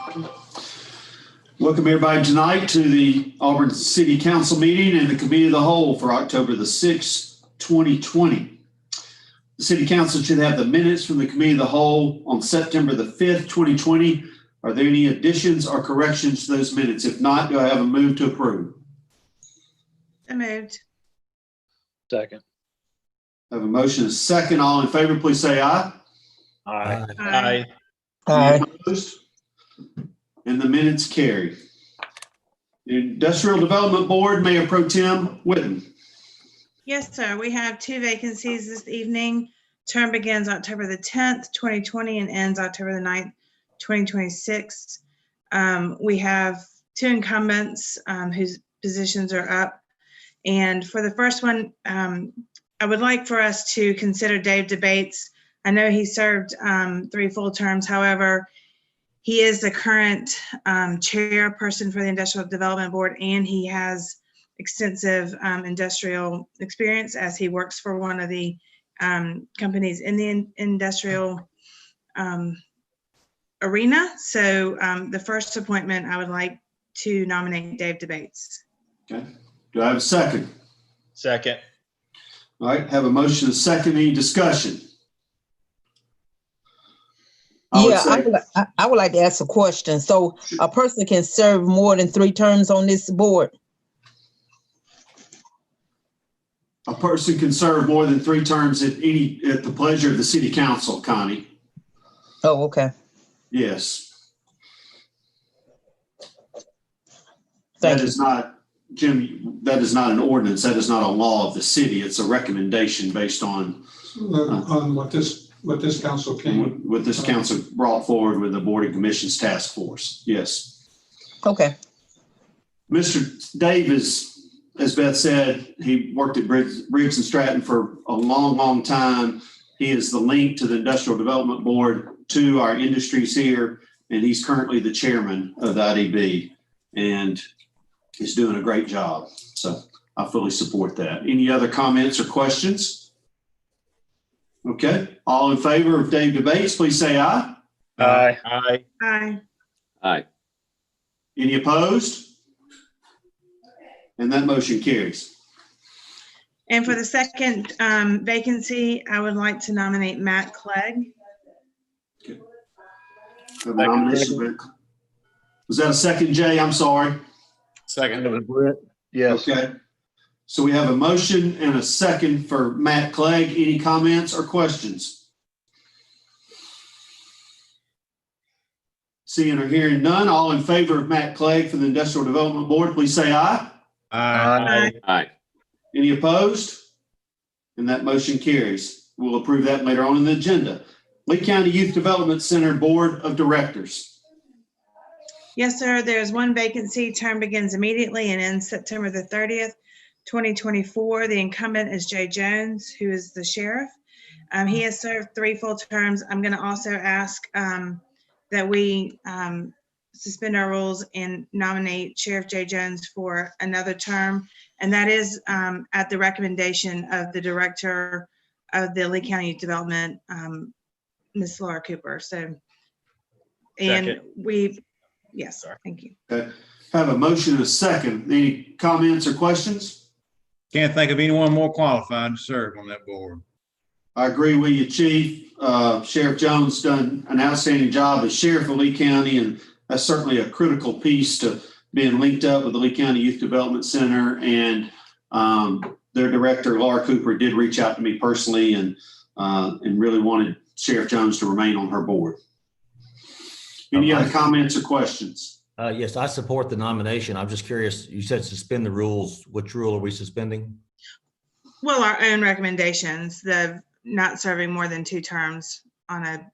Welcome everybody tonight to the Auburn City Council meeting and the Committee of the Whole for October the 6th, 2020. The City Council should have the minutes from the Committee of the Whole on September the 5th, 2020. Are there any additions or corrections to those minutes? If not, do I have a move to approve? So moved. Second. I have a motion and a second. All in favor, please say aye. Aye. Aye. Any opposed? And the minutes carry. The Industrial Development Board, Mayor Pro Tem Whitten. Yes, sir. We have two vacancies this evening. Term begins October the 10th, 2020 and ends October the 9th, 2026. We have two incumbents whose positions are up. And for the first one, I would like for us to consider Dave DeBates. I know he served 3 full terms. However, he is the current chairperson for the Industrial Development Board, and he has extensive industrial experience as he works for one of the companies in the industrial arena. So the first appointment, I would like to nominate Dave DeBates. Okay. Do I have a second? Second. All right, have a motion and a second. Any discussion? I would like to ask a question. So a person can serve more than 3 terms on this board? A person can serve more than 3 terms at the pleasure of the City Council, Connie. Oh, okay. Yes. Thank That you. is not, Jim, that is not an ordinance. That is not a law of the city. It's a recommendation based on what this council came. what this council brought forward with the Board and Commissions Task Force. Yes. Okay. Mr. Davis, as Beth said, he worked at Briggs and Stratton for a long, long time. He is the link to the Industrial Development Board to our industries here, and he's currently the chairman of the IDB, and he's doing a great job. So I fully support that. Any other comments or questions? Okay, all in favor of Dave DeBates, please say aye. Aye. Aye. Aye. Aye. Any opposed? And that motion carries. And for the second vacancy, I would like to nominate Matt Clegg. Have a nomination. Was that a second, Jay? I'm sorry. Second. Yes. Okay. So we have a motion and a second for Matt Clegg. Any comments or questions? Seeing or hearing none, all in favor of Matt Clegg for the Industrial Development Board, please say aye. Aye. Aye. Any opposed? And that motion carries. We'll approve that later on in the agenda. Lee County Youth Development Center Board of Directors. Yes, sir. There's one vacancy. Term begins immediately and ends September the 30th, 2024. The incumbent is Jay Jones, who is the sheriff. He has served 3 full terms. I'm going to also ask that we suspend our rules and nominate Sheriff Jay Jones for another term. And that is at the recommendation of the director of the Lee County Youth Development, Ms. Laura Cooper. So, and yes, thank you. Okay. Have a motion and a second. Any comments or questions? Can't think of anyone more qualified to serve on that board. I agree with you, Chief. Sheriff Jones done an outstanding job as sheriff of Lee County, and that's certainly a critical piece to being linked up with the Lee County Youth Development Center. And their director, Laura Cooper, did reach out to me personally and really wanted Sheriff Jones to remain on her board. Any other comments or questions? Yes, I support the nomination. I'm just curious, you said suspend the rules. Which rule are we suspending? Well, our own recommendations, the not serving more than 2 terms on a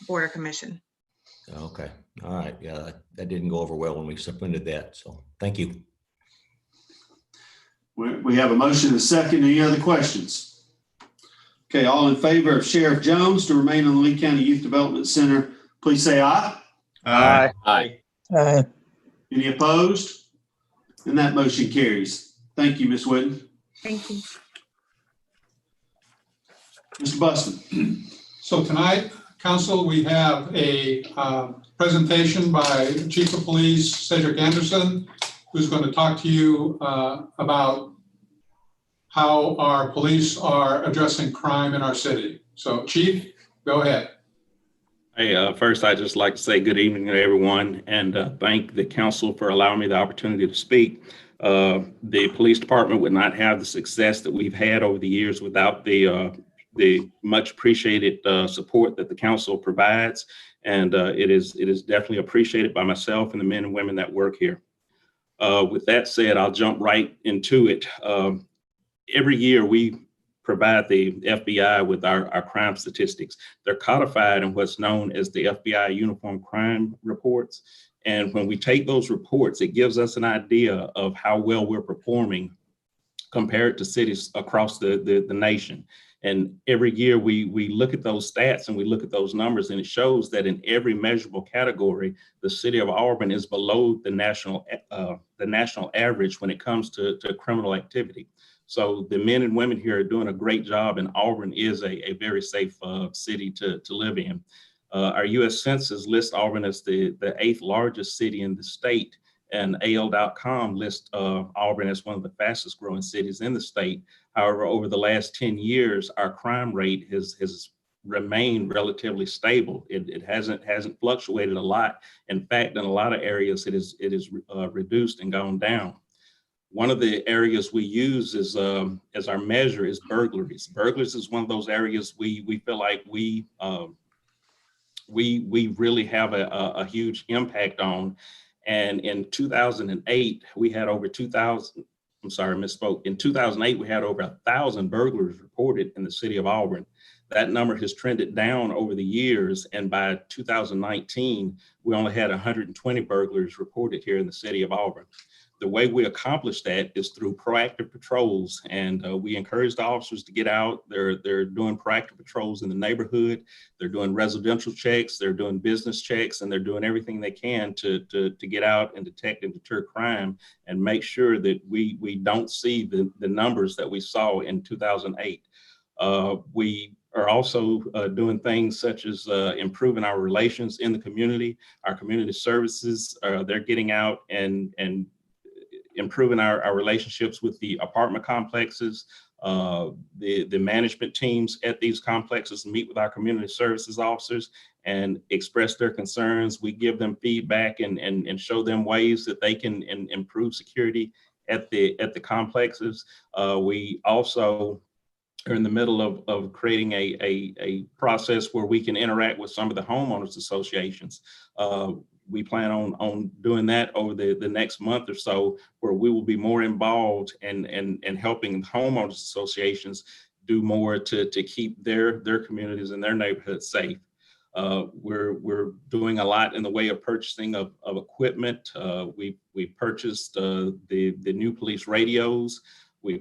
board or commission. Okay, all right. Yeah, that didn't go over well when we suspended that. So thank you. We have a motion and a second. Any other questions? Okay, all in favor of Sheriff Jones to remain on the Lee County Youth Development Center, please say aye. Aye. Aye. Aye. Any opposed? And that motion carries. Thank you, Ms. Whitten. Thank you. Mr. Buston. So tonight, Council, we have a presentation by Chief of Police Cedric Anderson, who's going to talk to you about how our police are addressing crime in our city. So, Chief, go ahead. Hey, first, I'd just like to say good evening to everyone and thank the council for allowing me the opportunity to speak. The police department would not have the success that we've had over the years without the much appreciated support that the council provides. And it is definitely appreciated by myself and the men and women that work here. With that said, I'll jump right into it. Every year we provide the FBI with our crime statistics. They're codified in what's known as the FBI Uniform Crime Reports. And when we take those reports, it gives us an idea of how well we're performing compared to cities across the nation. And every year we look at those stats and we look at those numbers, and it shows that in every measurable category, the city of Auburn is below the national average when it comes to criminal activity. So the men and women here are doing a great job, and Auburn is a very safe city to live in. Our U.S. Census lists Auburn as the 8th largest city in the state, and AL.com lists Auburn as one of the fastest growing cities in the state. However, over the last 10 years, our crime rate has remained relatively stable. It hasn't fluctuated a lot. In fact, in a lot of areas, it is reduced and gone down. One of the areas we use as our measure is burglaries. Burglaries is one of those areas we feel like we really have a huge impact on. And in 2008, we had over 2,000. I'm sorry, misspoke. In 2008, we had over 1,000 burglaries reported in the city of Auburn. That number has trended down over the years, and by 2019, we only had 120 burglaries reported here in the city of Auburn. The way we accomplish that is through proactive patrols, and we encourage the officers to get out. They're doing proactive patrols in the neighborhood. They're doing residential checks. They're doing business checks, and they're doing everything they can to get out and detect and deter crime and make sure that we don't see the numbers that we saw in 2008. We are also doing things such as improving our relations in the community. Our community services, they're getting out and improving our relationships with the apartment complexes. The management teams at these complexes meet with our community services officers and express their concerns. We give them feedback and show them ways that they can improve security at the complexes. We also are in the middle of creating a process where we can interact with some of the homeowners associations. We plan on doing that over the next month or so, where we will be more involved and helping homeowners associations do more to keep their communities and their neighborhoods safe. We're doing a lot in the way of purchasing of equipment. We purchased the new police radios. We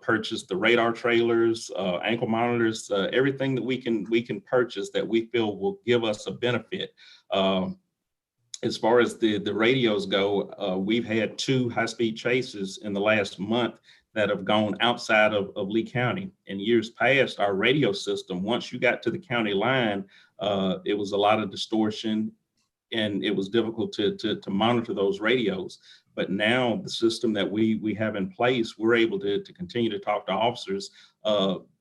purchased the radar trailers, ankle monitors, everything that we can purchase that we feel will give us a benefit. As far as the radios go, we've had 2 high-speed chases in the last month that have gone outside of Lee County. In years past, our radio system, once you got to the county line, it was a lot of distortion and it was difficult to monitor those radios. But now the system that we have in place, we're able to continue to talk to officers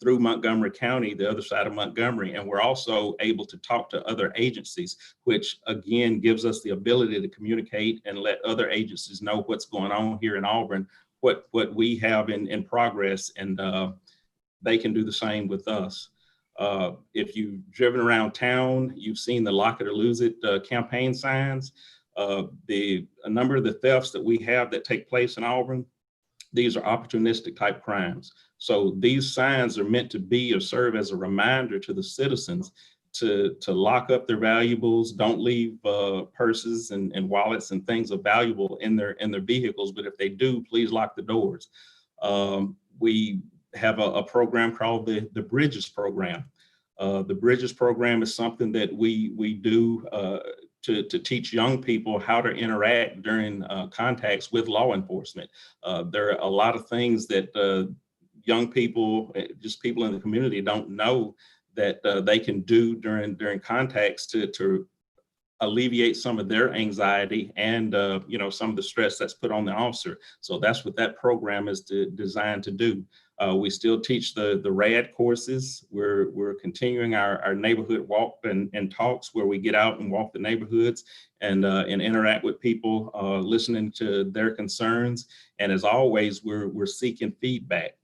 through Montgomery County, the other side of Montgomery. And we're also able to talk to other agencies, which again gives us the ability to communicate and let other agencies know what's going on here in Auburn, what we have in progress, and they can do the same with us. If you've driven around town, you've seen the Lock It or Lose It campaign signs. A number of the thefts that we have that take place in Auburn, these are opportunistic type crimes. So these signs are meant to be or serve as a reminder to the citizens to lock up their valuables. Don't leave purses and wallets and things of valuable in their vehicles. But if they do, please lock the doors. We have a program called the Bridges program. The Bridges program is something that we do to teach young people how to interact during contacts with law enforcement. There are a lot of things that young people, just people in the community, don't know that they can do during contacts to alleviate some of their anxiety and some of the stress that's put on the officer. So that's what that program is designed to do. We still teach the RAD courses. We're continuing our neighborhood walk and talks, where we get out and walk the neighborhoods and interact with people, listening to their concerns. And as always, we're seeking feedback.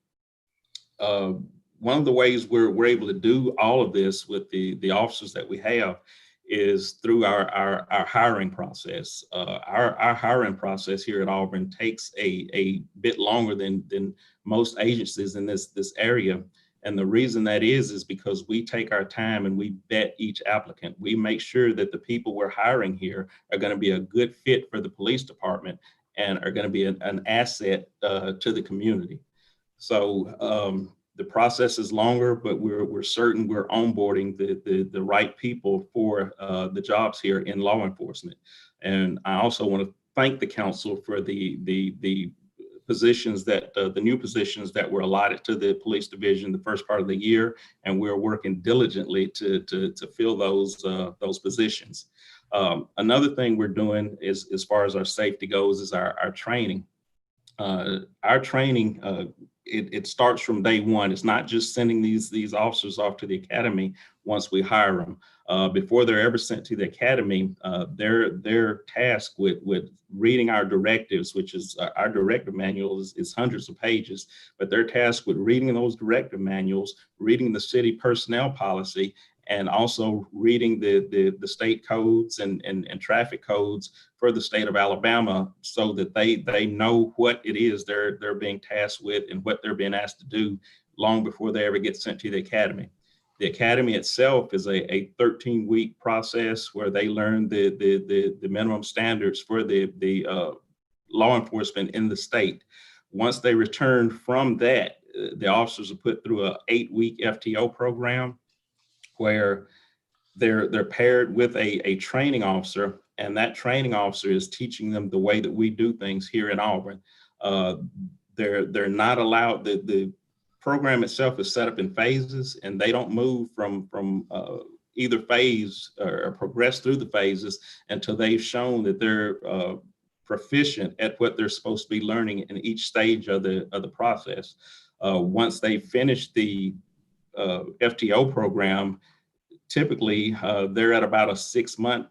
One of the ways we're able to do all of this with the officers that we have is through our hiring process. Our hiring process here at Auburn takes a bit longer than most agencies in this area. And the reason that is because we take our time and we vet each applicant. We make sure that the people we're hiring here are going to be a good fit for the police department and are going to be an asset to the community. So the process is longer, but we're certain we're onboarding the right people for the jobs here in law enforcement. And I also want to thank the council for the positions that the new positions that were allotted to the police division the first part of the year, and we're working diligently to fill those positions. Another thing we're doing is, as far as our safety goes, is our training. Our training, it starts from day one. It's not just sending these officers off to the academy once we hire them. Before they're ever sent to the academy, they're tasked with reading our directives, which is our directive manual is hundreds of pages, but they're tasked with reading those directive manuals, reading the city personnel policy, and also reading the state codes and traffic codes for the state of Alabama, so that they know what it is they're being tasked with and what they're being asked to do long before they ever get sent to the academy. The academy itself is a 13-week process where they learn the minimum standards for the law enforcement in the state. Once they return from that, the officers are put through an 8-week FTO program, where they're paired with a training officer, and that training officer is teaching them the way that we do things here in Auburn. They're not allowed, the program itself is set up in phases, and they don't move from either phase or progress through the phases until they've shown that they're proficient at what they're supposed to be learning in each stage of the process. Once they finish the FTO program, typically they're at about a 6-month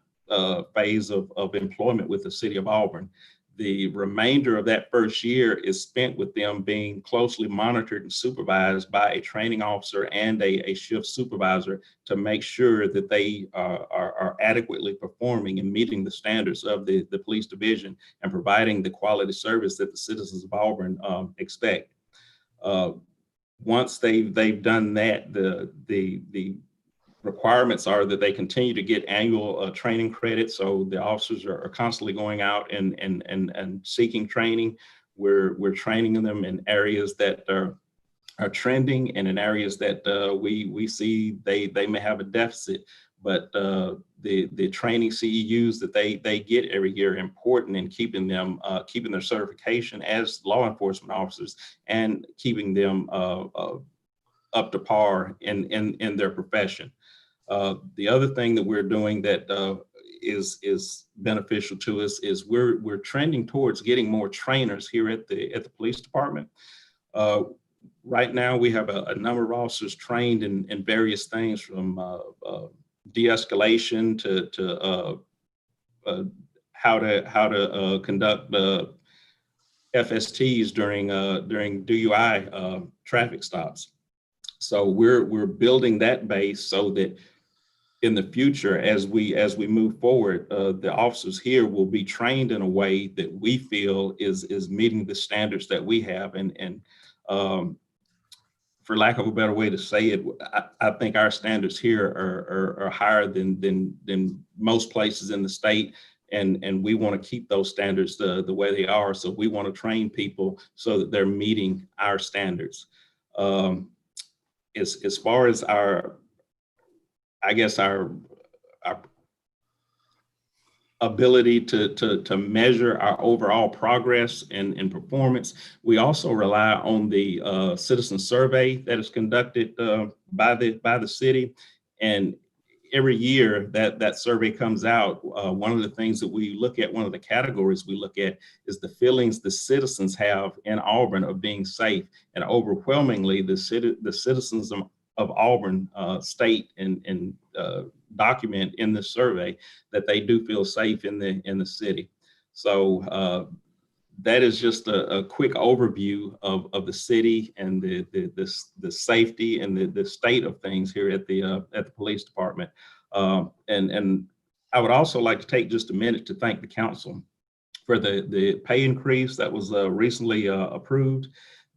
phase of employment with the city of Auburn. The remainder of that first year is spent with them being closely monitored and supervised by a training officer and a shift supervisor to make sure that they are adequately performing and meeting the standards of the police division and providing the quality service that the citizens of Auburn expect. Once they've done that, the requirements are that they continue to get annual training credit. So the officers are constantly going out and seeking training. We're training them in areas that are trending, and in areas that we see they may have a deficit. But the training CEUs that they get every year are important in keeping them keeping their certification as law enforcement officers and keeping them up to par in their profession. The other thing that we're doing that is beneficial to us is we're trending towards getting more trainers here at the police department. Right now, we have a number of officers trained in various things, from de-escalation to how to conduct FSTs during DUI traffic stops. So we're building that base so that in the future, as we move forward, the officers here will be trained in a way that we feel is meeting the standards that we have. And for lack of a better way to say it, I think our standards here are higher than most places in the state. And we want to keep those standards the way they are. So we want to train people so that they're meeting our standards. As far as our ability to measure our overall progress and performance. We also rely on the citizen survey that is conducted by the city. And every year that survey comes out, one of the things that we look at, one of the categories we look at, is the feelings the citizens have in Auburn of being safe. And overwhelmingly, the citizens of Auburn state and document in this survey that they do feel safe in the city. So that is just a quick overview of the city and the safety and the state of things here at the police department. And I would also like to take just a minute to thank the council for the pay increase that was recently approved.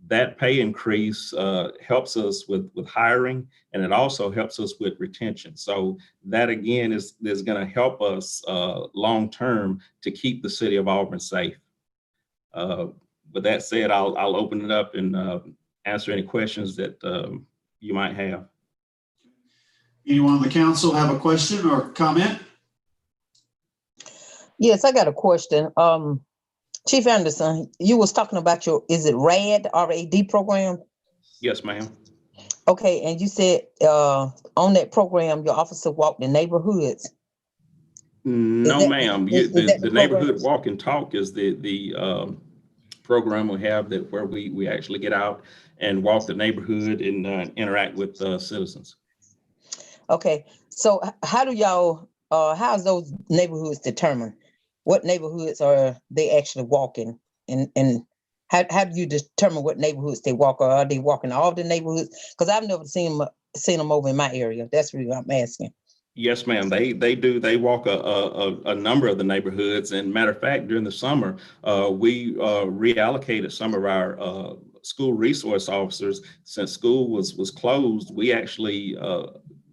That pay increase helps us with hiring, and it also helps us with retention. So that again is going to help us long term to keep the city of Auburn safe. With that said, I'll open it up and answer any questions that you might have. Anyone on the council have a question or comment? Yes, I got a question. Chief Anderson, you was talking about is it RAD, R-A-D program? Yes, ma'am. Okay, and you said on that program, your officer walked the neighborhoods. No, ma'am. The neighborhood program? walk and talk is the program we have where we actually get out and walk the neighborhood and interact with citizens. Okay, so how do y'all, how's those neighborhoods determined? What neighborhoods are they actually walking? And how do you determine what neighborhoods they walk, or are they walking all the neighborhoods? Because I've never seen them over in my area. That's really what I'm asking. Yes, ma'am. They do. They walk a number of the neighborhoods. And matter of fact, during the summer, we reallocated some of our school resource officers. Since school was closed, we actually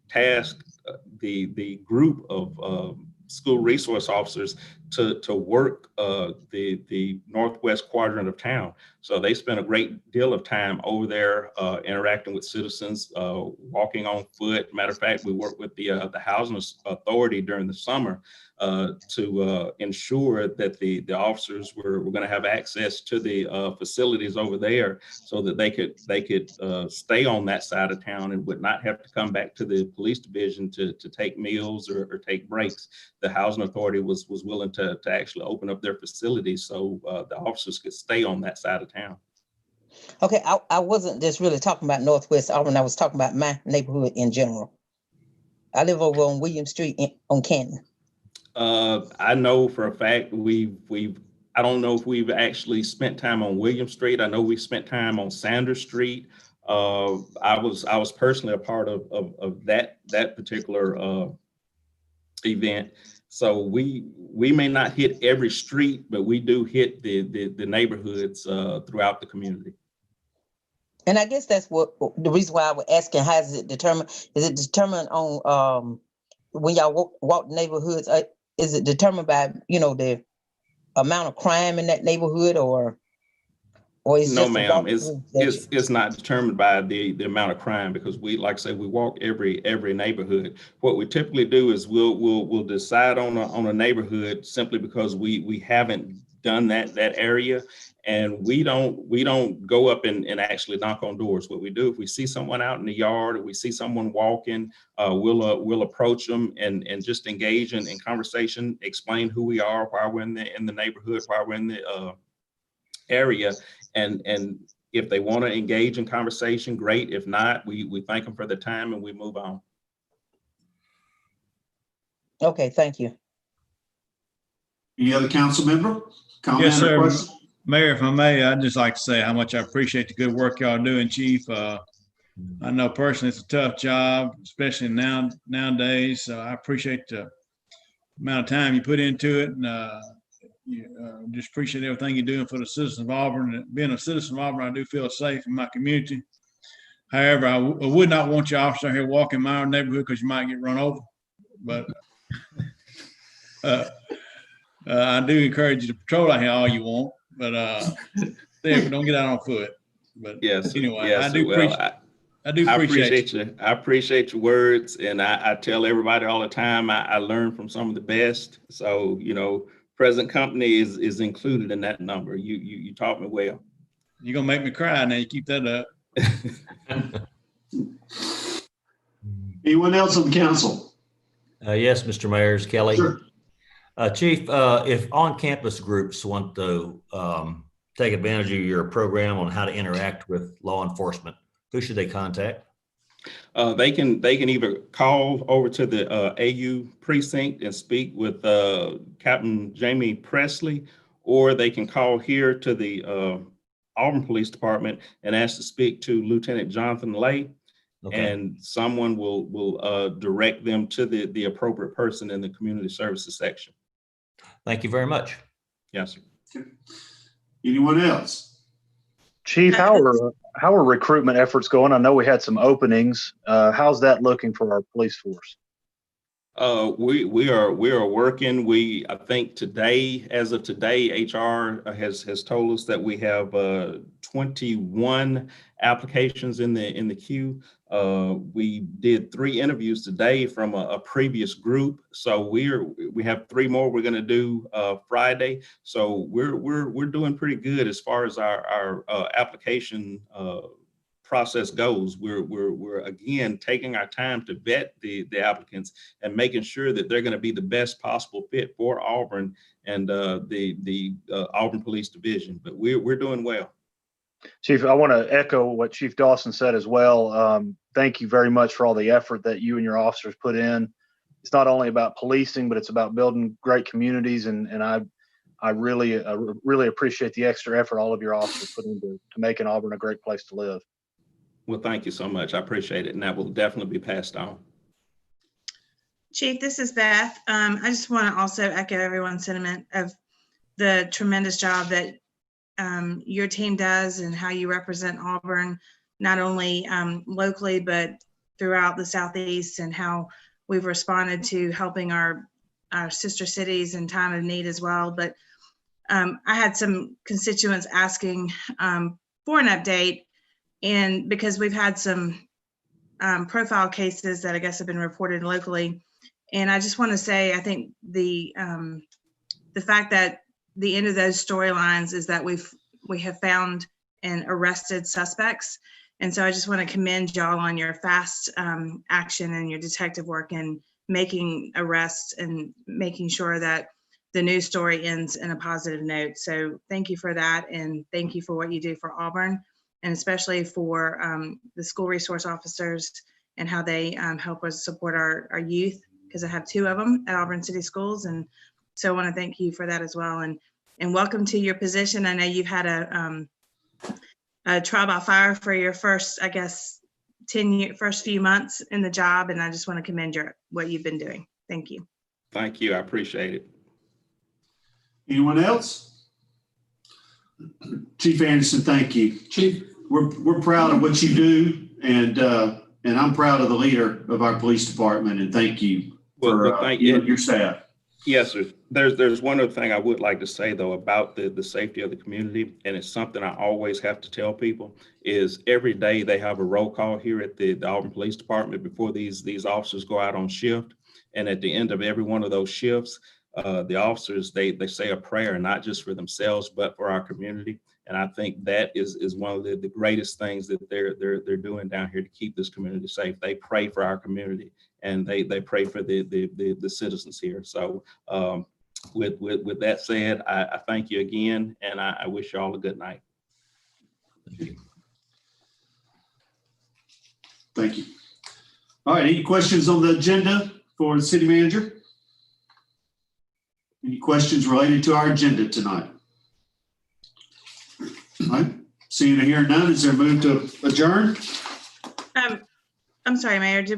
tasked the group of school resource officers to work the northwest quadrant of town. So they spent a great deal of time over there interacting with citizens, walking on foot. Matter of fact, we worked with the housing authority during the summer to ensure that the officers were going to have access to the facilities over there, so that they could stay on that side of town and would not have to come back to the police division to take meals or take breaks. The housing authority was willing to actually open up their facilities so the officers could stay on that side of town. Okay, I wasn't just really talking about Northwest Auburn. I was talking about my neighborhood in general. I live over on William Street on Canton. I know for a fact I don't know if we've actually spent time on William Street. I know we spent time on Sanders Street. I was personally a part of that particular event. So we may not hit every street, but we do hit the neighborhoods throughout the community. And I guess that's what the reason why I was asking, how is it determined? Is it determined on when y'all walk neighborhoods? Is it determined by the amount of crime in that neighborhood, or is no, just ma'am? It's not determined by the amount of crime, because we, like I say, we walk every neighborhood. What we typically do is we'll decide on a neighborhood simply because we haven't done that area. And we don't go up and actually knock on doors. What we do, if we see someone out in the yard or we see someone walking, we'll approach them and just engage in conversation, explain who we are, why we're in the neighborhood, why we're in the area, and if they want to engage in conversation, great. If not, we thank them for the time and we move on. Okay, thank you. Any other council member? Comment Yes, or sir. question? Mayor, if I may, I'd just like to say how much I appreciate the good work y'all doing, Chief. I know personally it's a tough job, especially nowadays. So I appreciate the amount of time you put into it, and just appreciate everything you're doing for the citizens of Auburn. And being a citizen of Auburn, I do feel safe in my community. However, I would not want your officer here walking my neighborhood because you might get run over. But I do encourage you to patrol out here all you want, but don't get out on foot. But Yes. anyway, yes, I do appreciate. I do appreciate you. you. I appreciate your words, and I tell everybody all the time, I learn from some of the best. So, present company is included in that number. You taught me well. You're gonna make me cry now. You keep that up. Anyone else on council? Yes, Mr. Mayor, it's Kelly. Sure. Chief, if on-campus groups want to take advantage of your program on how to interact with law enforcement, who should they contact? They can either call over to the AU precinct and speak with Captain Jamie Presley, or they can call here to the Auburn Police Department and ask to speak to Lieutenant Jonathan Lay. Okay. And someone will direct them to the appropriate person in the community services section. Thank you very much. Yes, sir. Okay. Anyone else? Chief, how are recruitment efforts going? I know we had some openings. How's that looking for our police force? We are working. I think today, as of today, HR has told us that we have 21 applications in the queue. We did 3 interviews today from a previous group, so we have 3 more we're going to do Friday. So we're doing pretty good as far as our application process goes. We're again taking our time to vet the applicants and making sure that they're going to be the best possible fit for Auburn and the Auburn Police Division. But we're doing well. Chief, I want to echo what Chief Dawson said as well. Thank you very much for all the effort that you and your officers put in. It's not only about policing, but it's about building great communities. And I really appreciate the extra effort all of your officers put into making Auburn a great place to live. Well, thank you so much. I appreciate it. And that will definitely be passed on. Chief, this is Beth. I just want to also echo everyone's sentiment of the tremendous job that your team does and how you represent Auburn, not only locally, but throughout the Southeast, and how we've responded to helping our sister cities in time of need as well. But I had some constituents asking for an update, and because we've had some profile cases that I guess have been reported locally. And I just want to say, I think the fact that the end of those storylines is that we have found and arrested suspects. And so I just want to commend y'all on your fast action and your detective work in making arrests and making sure that the news story ends in a positive note. So thank you for that. And thank you for what you do for Auburn, and especially for the school resource officers and how they help us support our youth, because I have 2 of them at Auburn City Schools. And so I want to thank you for that as well. And welcome to your position. I know you've had a trial by fire for your first, I guess, first few months in the job. And I just want to commend what you've been doing. Thank you. Thank you. I appreciate it. Anyone else? Chief Anderson, thank you. Chief, We're proud of what you do, and I'm proud of the leader of our police department, and thank you for thank you you. and your staff. Yes, sir. There's one other thing I would like to say, though, about the safety of the community, and it's something I always have to tell people, is every day they have a roll call here at the Auburn Police Department before these officers go out on shift. And at the end of every one of those shifts, the officers, they say a prayer, not just for themselves, but for our community. And I think that is one of the greatest things that they're doing down here to keep this community safe. They pray for our community, and they pray for the citizens here. So with that said, I thank you again, and I wish you all a good night. Thank you. Thank you. All right, any questions on the agenda for the city manager? Any questions related to our agenda tonight? All right, seeing and hearing none, is there a move to adjourn? I'm sorry, Mayor, is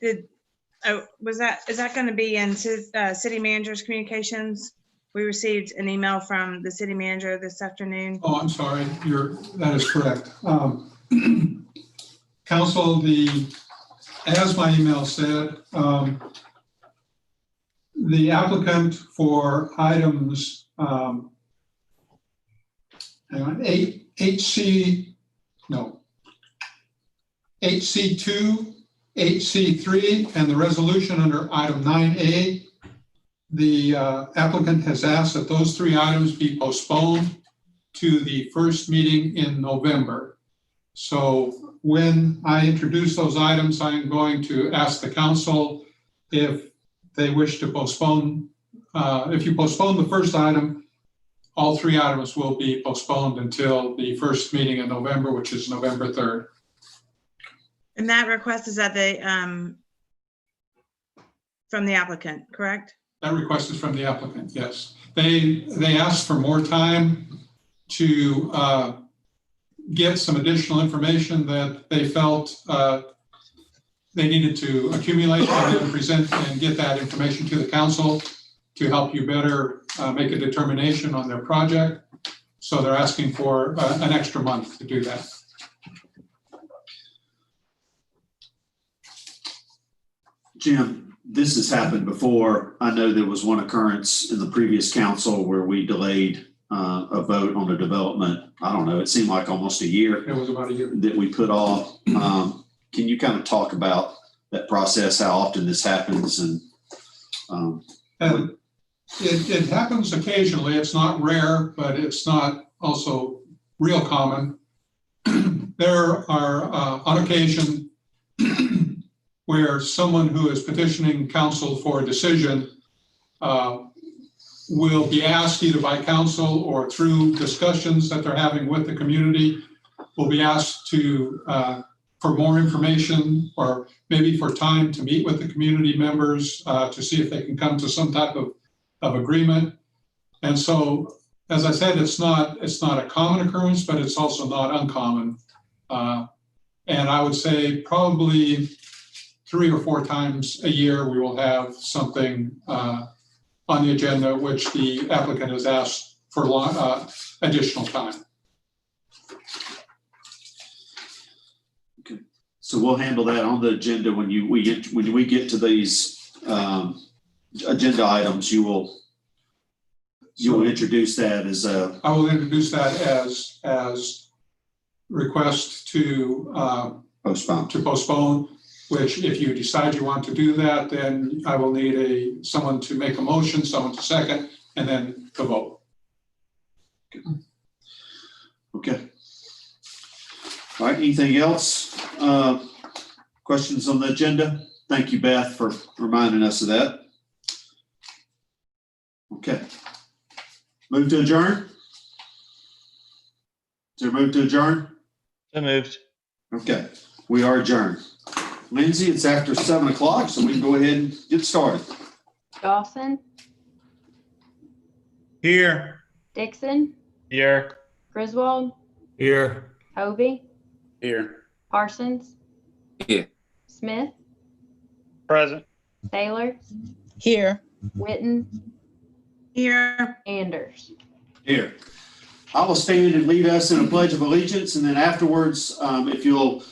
that going to be in city manager's communications? We received an email from the city manager this afternoon. oh, I'm sorry, that is correct. Council, as my email said, the applicant for items 8C, no, 8C2, 8C3, and the resolution under item 9A. The applicant has asked that those 3 items be postponed to the first meeting in November. So when I introduce those items, I'm going to ask the council if they wish to postpone. If you postpone the first item, all 3 items will be postponed until the first meeting in November, which is November 3rd. And that request is at the, from the applicant, correct? That request is from the applicant, yes. They asked for more time to get some additional information that they felt they needed to accumulate and then present and get that information to the council to help you better make a determination on their project. So they're asking for an extra month to do that. Jim, this has happened before. I know there was one occurrence in the previous council where we delayed a vote on a development. I don't know, it seemed like almost a year. It was about a year. That we put off. Can you kind of talk about that process, how often this happens? And it happens occasionally. It's not rare, but it's not also real common. There are on occasion where someone who is petitioning council for a decision will be asked either by council or through discussions that they're having with the community, will be asked to for more information or maybe for time to meet with the community members to see if they can come to some type of agreement. And so, as I said, it's not a common occurrence, but it's also not uncommon. And I would say probably 3 or 4 times a year, we will have something on the agenda, which the applicant has asked for additional time. okay, so we'll handle that on the agenda when we get to these agenda items. You'll introduce that as a. I will introduce that as request to postpone. Which, if you decide you want to do that, then I will need someone to make a motion, someone to second, and then to vote. Okay. All right, anything else? Questions on the agenda? Thank you, Beth, for reminding us of that. Okay. Move to adjourn? Is there a move to adjourn? So moved. Okay, we are adjourned. Lindsay, it's after 7 o'clock, so we can go ahead and get started. Dawson, Here. Dixon, Here. Griswold, Here. Hovey, Here. Parsons. Here. Smith, Present. Taylor, Here. Witten, Here. Anders. Here. I will stand and lead us in a pledge of allegiance, and then afterwards, if you'll,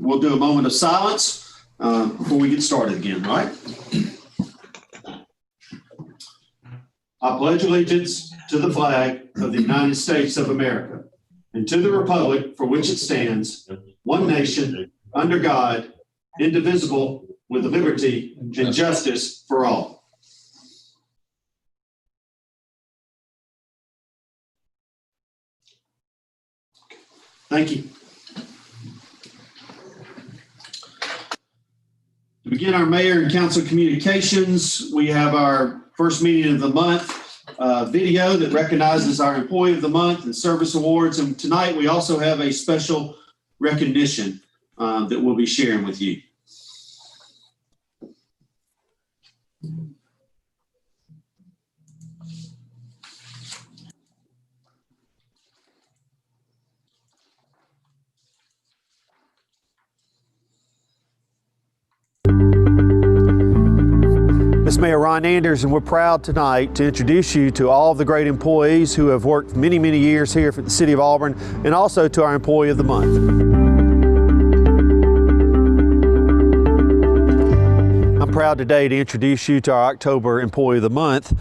we'll do a moment of silence before we get started again, right? I pledge allegiance to the flag of the United States of America and to the republic for which it stands, one nation, under God, indivisible, with liberty and justice for all. Thank you. To begin our mayor and council communications, we have our first meeting of the month video that recognizes our employee of the month and service awards. And tonight we also have a special recognition that we'll be sharing with you. This is Mayor Ron Anders, and we're proud tonight to introduce you to all of the great employees who have worked many, many years here for the City of Auburn, and also to our Employee of the Month. I'm proud today to introduce you to our October Employee of the Month.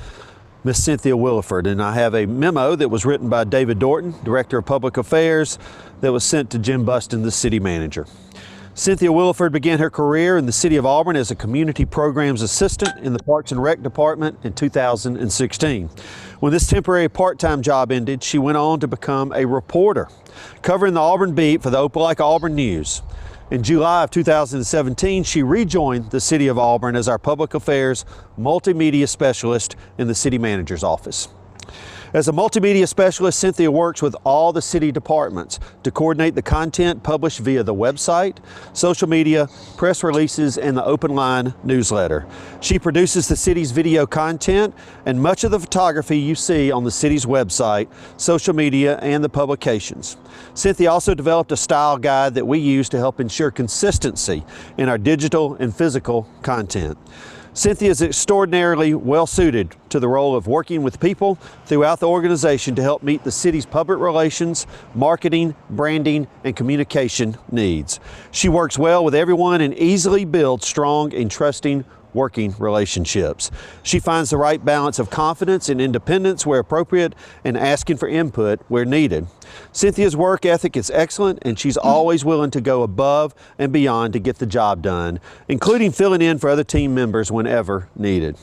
Miss Cynthia Williford. And I have a memo that was written by David Dorton, Director of Public Affairs, that was sent to Jim Buston, the city manager. Cynthia Williford began her career in the city of Auburn as a community programs assistant in the Parks and Rec Department in 2016. When this temporary part-time job ended, she went on to become a reporter, covering the Auburn beat for the Opelika Auburn News. In July of 2017, she rejoined the city of Auburn as our public affairs multimedia specialist in the city manager's office. As a multimedia specialist, Cynthia works with all the city departments to coordinate the content published via the website, social media, press releases, and the Open Line newsletter. She produces the city's video content and much of the photography you see on the city's website, social media, and the publications. Cynthia also developed a style guide that we use to help ensure consistency in our digital and physical content. Cynthia is extraordinarily well suited to the role of working with people throughout the organization to help meet the city's public relations, marketing, branding, and communication needs. She works well with everyone and easily builds strong and trusting working relationships. She finds the right balance of confidence and independence where appropriate and asking for input where needed. Cynthia's work ethic is excellent, and she's always willing to go above and beyond to get the job done, including filling in for other team members whenever needed.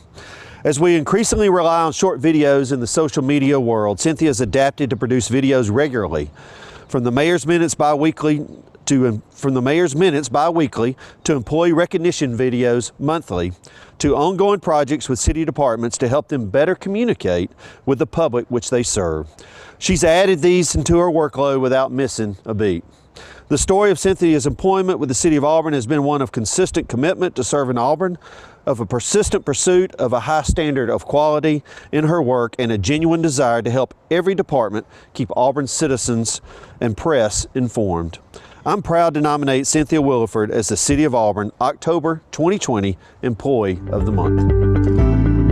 As we increasingly rely on short videos in the social media world, Cynthia has adapted to produce videos regularly, from the mayor's minutes bi-weekly to employee recognition videos monthly, to ongoing projects with city departments to help them better communicate with the public which they serve. She's added these into her workload without missing a beat. The story of Cynthia's employment with the city of Auburn has been one of consistent commitment to serving Auburn, of a persistent pursuit of a high standard of quality in her work, and a genuine desire to help every department keep Auburn citizens and press informed. I'm proud to nominate Cynthia Williford as the City of Auburn October 2020 Employee of the Month.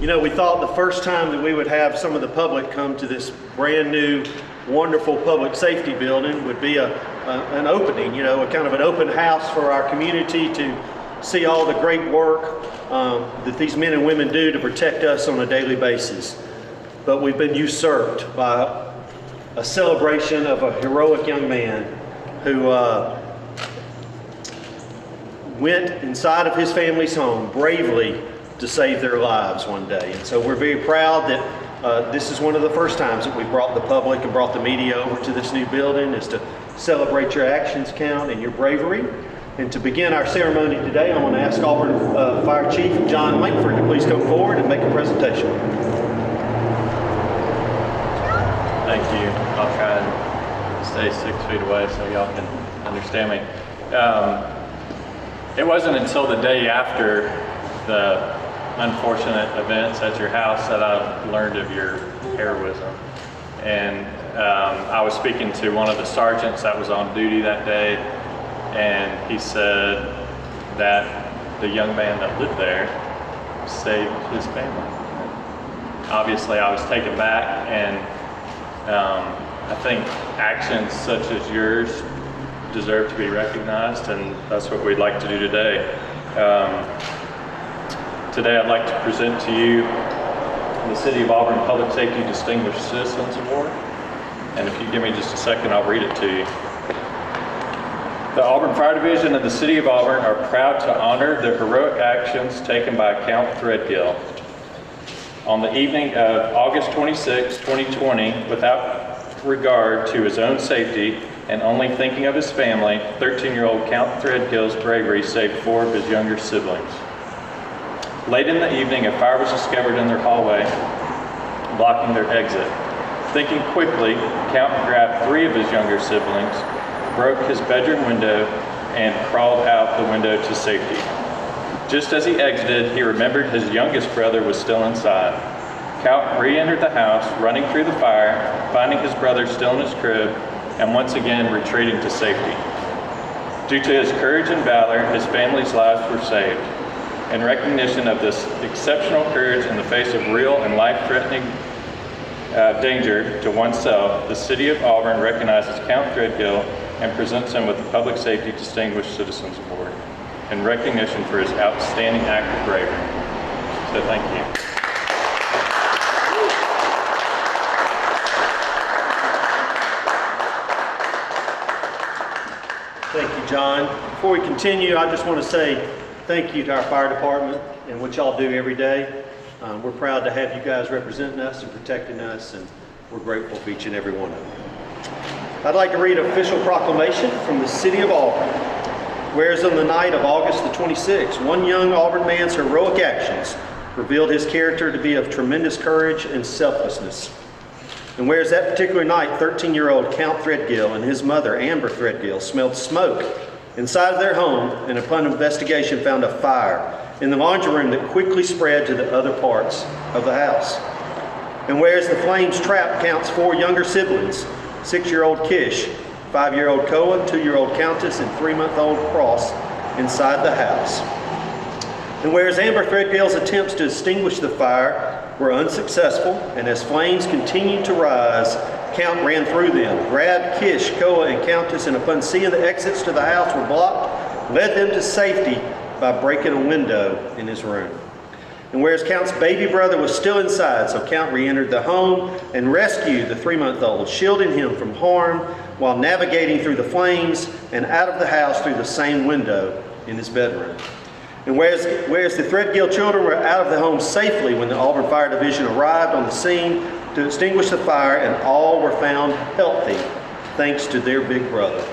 You know, we thought the first time that we would have some of the public come to this brand new, wonderful public safety building would be an opening, you know, a kind of an open house for our community to see all the great work that these men and women do to protect us on a daily basis. But we've been usurped by a celebration of a heroic young man who went inside of his family's home bravely to save their lives one day. And so we're very proud that this is one of the first times that we brought the public and brought the media over to this new building, is to celebrate your actions count and your bravery. And to begin our ceremony today, I want to ask Auburn Fire Chief John Langford to please come forward and make a presentation. Thank you. I'll try and stay 6 feet away so y'all can understand me. It wasn't until the day after the unfortunate events at your house that I learned of your heroism. And I was speaking to one of the sergeants that was on duty that day, and he said that the young man that lived there saved his family. Obviously, I was taken back, and I think actions such as yours deserve to be recognized, and that's what we'd like to do today. Today I'd like to present to you the City of Auburn Public Safety Distinguished Citizens Award. And if you give me just a second, I'll read it to you. The Auburn Fire Division of the City of Auburn are proud to honor the heroic actions taken by Count Threadgill. On the evening of August 26, 2020, without regard to his own safety and only thinking of his family, 13-year-old Count Threadgill's bravery saved 4 of his younger siblings. Late in the evening, a fire was discovered in their hallway, blocking their exit. Thinking quickly, Count grabbed 3 of his younger siblings, broke his bedroom window, and crawled out the window to safety. Just as he exited, he remembered his youngest brother was still inside. Count re-entered the house, running through the fire, finding his brother still in his crib, and once again retreating to safety. Due to his courage and valor, his family's lives were saved. In recognition of this exceptional courage in the face of real and life-threatening danger to oneself, the City of Auburn recognizes Count Threadgill and presents him with the Public Safety Distinguished Citizens Award in recognition for his outstanding act of bravery. So thank you. Thank you, John. Before we continue, I just want to say thank you to our fire department and what y'all do every day. We're proud to have you guys representing us and protecting us, and we're grateful for each and every one of you. I'd like to read an official proclamation from the City of Auburn. Whereas on the night of August the 26th, one young Auburn man's heroic actions revealed his character to be of tremendous courage and selflessness. And whereas that particular night, 13-year-old Count Threadgill and his mother, Amber Threadgill, smelled smoke inside of their home, and upon investigation found a fire in the laundry room that quickly spread to the other parts of the house. And whereas the flames trapped Count's 4 younger siblings, 6-year-old Kish, 5-year-old Koa, 2-year-old Countess, and 3-month-old Cross inside the house. And whereas Amber Threadgill's attempts to extinguish the fire were unsuccessful, and as flames continued to rise, Count ran through them, grabbed Kish, Koa, and Countess, and upon seeing the exits to the house were blocked, led them to safety by breaking a window in his room. And whereas Count's baby brother was still inside, so Count re-entered the home and rescued the 3-month-old, shielding him from harm while navigating through the flames and out of the house through the same window in his bedroom. And whereas the Threadgill children were out of the home safely when the Auburn Fire Division arrived on the scene to extinguish the fire, and all were found healthy thanks to their big brother.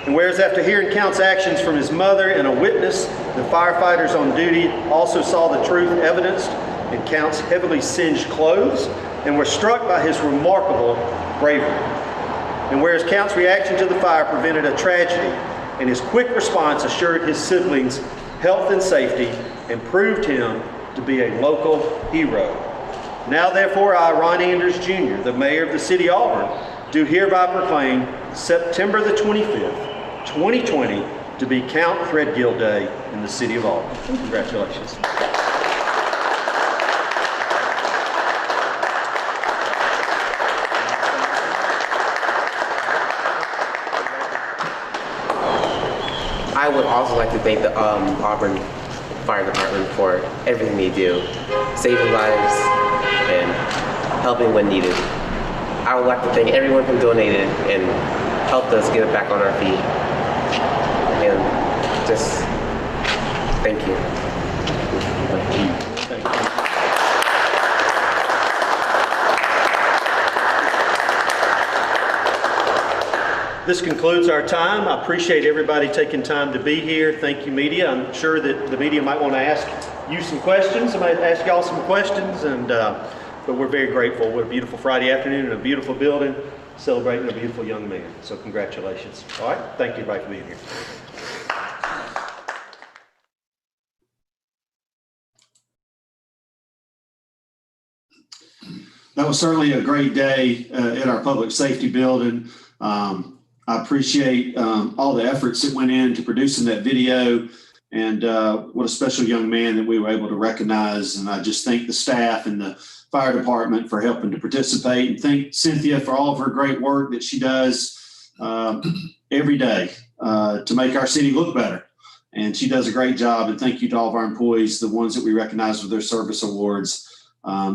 And whereas after hearing Count's actions from his mother and a witness, the firefighters on duty also saw the truth evidenced in Count's heavily singed clothes and were struck by his remarkable bravery. And whereas Count's reaction to the fire prevented a tragedy, and his quick response assured his siblings health and safety and proved him to be a local hero. Now therefore I, Ron Anders Jr., the mayor of the city of Auburn, do hereby proclaim September the 25th, 2020 to be Count Threadgill Day in the city of Auburn. Congratulations. I would also like to thank the Auburn Fire Department for everything they do, saving lives and helping when needed. I would like to thank everyone who donated and helped us get back on our feet. And just thank you. Thank you. This concludes our time. I appreciate everybody taking time to be here. Thank you, media. I'm sure that the media might want to ask you some questions. I might ask y'all some questions, but we're very grateful. What a beautiful Friday afternoon in a beautiful building, celebrating a beautiful young man. So congratulations. All right. Thank you, everybody, for being here. That was certainly a great day at our public safety building. I appreciate all the efforts that went into producing that video, and what a special young man that we were able to recognize. And I just thank the staff and the fire department for helping to participate, and thank Cynthia for all of her great work that she does every day to make our city look better. And she does a great job. And thank you to all of our employees, the ones that we recognize with their service awards.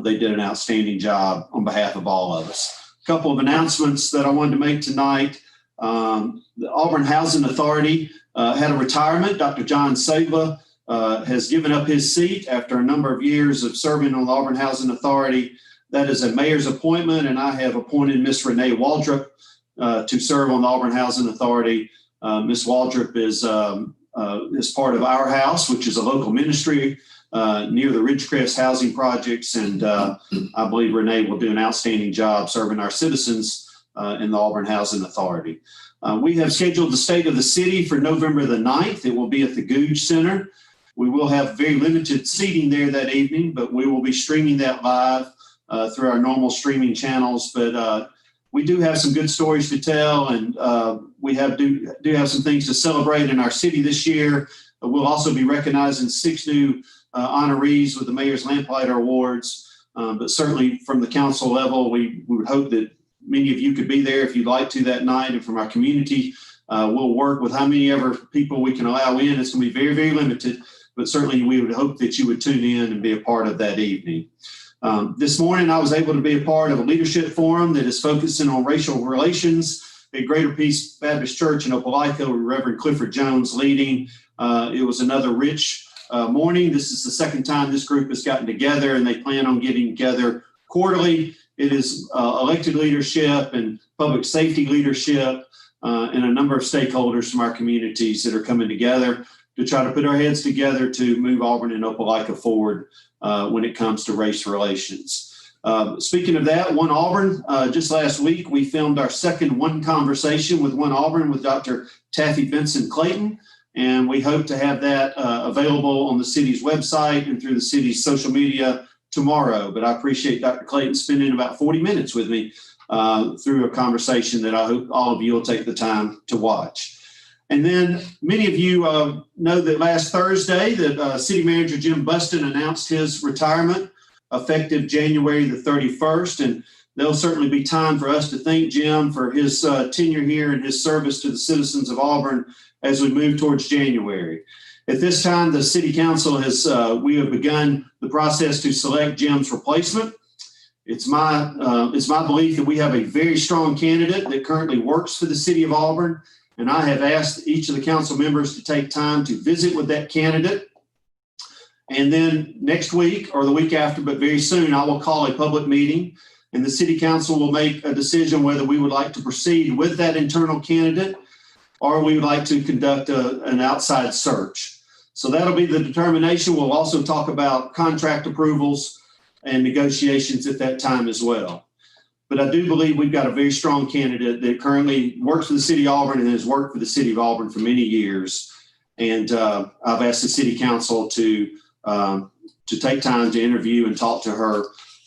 They did an outstanding job on behalf of all of us. A couple of announcements that I wanted to make tonight. The Auburn Housing Authority had a retirement. Dr. John Sabla has given up his seat after a number of years of serving on the Auburn Housing Authority. That is a mayor's appointment, and I have appointed Miss Renee Waldrop to serve on the Auburn Housing Authority. Ms. Waldrop is part of Our House, which is a local ministry near the Ridgecrest housing projects, and I believe Renee will do an outstanding job serving our citizens in the Auburn Housing Authority. We have scheduled the State of the City for November the 9th. It will be at the Googe Center. We will have very limited seating there that evening, but we will be streaming that live through our normal streaming channels. But we do have some good stories to tell, and we do have some things to celebrate in our city this year. We'll also be recognizing 6 new honorees with the Mayor's Lamplighter Awards. But certainly from the council level, we would hope that many of you could be there if you'd like to that night. And from our community, we'll work with how many ever people we can allow in. It's going to be very, very limited, but certainly we would hope that you would tune in and be a part of that evening. This morning, I was able to be a part of a leadership forum that is focusing on racial relations at Greater Peace Baptist Church in Opelika with Reverend Clifford Jones leading. It was another rich morning. This is the second time this group has gotten together, and they plan on getting together quarterly. It is elected leadership and public safety leadership and a number of stakeholders from our communities that are coming together to try to put our heads together to move Auburn and Opelika forward when it comes to race relations. Speaking of that, One Auburn, just last week, we filmed our second One Conversation with One Auburn with Dr. Taffy Benson Clayton. And we hope to have that available on the city's website and through the city's social media tomorrow. But I appreciate Dr. Clayton spending about 40 minutes with me through a conversation that I hope all of you will take the time to watch. And then many of you know that last Thursday that City Manager Jim Buston announced his retirement effective January the 31st. And there'll certainly be time for us to thank Jim for his tenure here and his service to the citizens of Auburn as we move towards January. At this time, the City Council we have begun the process to select Jim's replacement. It's my belief that we have a very strong candidate that currently works for the City of Auburn, and I have asked each of the council members to take time to visit with that candidate. And then next week or the week after, but very soon, I will call a public meeting, and the City Council will make a decision whether we would like to proceed with that internal candidate or we would like to conduct an outside search. So that'll be the determination. We'll also talk about contract approvals and negotiations at that time as well. But I do believe we've got a very strong candidate that currently works for the City of Auburn and has worked for the City of Auburn for many years. And I've asked the City Council to take time to interview and talk to her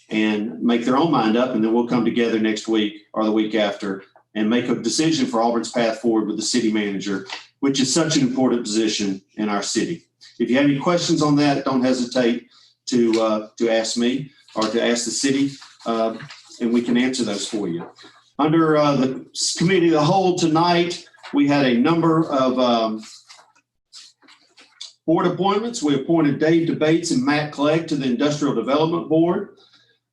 and make their own mind up. And then we'll come together next week or the week after and make a decision for Auburn's path forward with the city manager, which is such an important position in our city. If you have any questions on that, don't hesitate to ask me or to ask the city, and we can answer those for you. Under the committee of the whole tonight, we had a number of board appointments. We appointed Dave DeBates and Matt Clegg to the Industrial Development Board.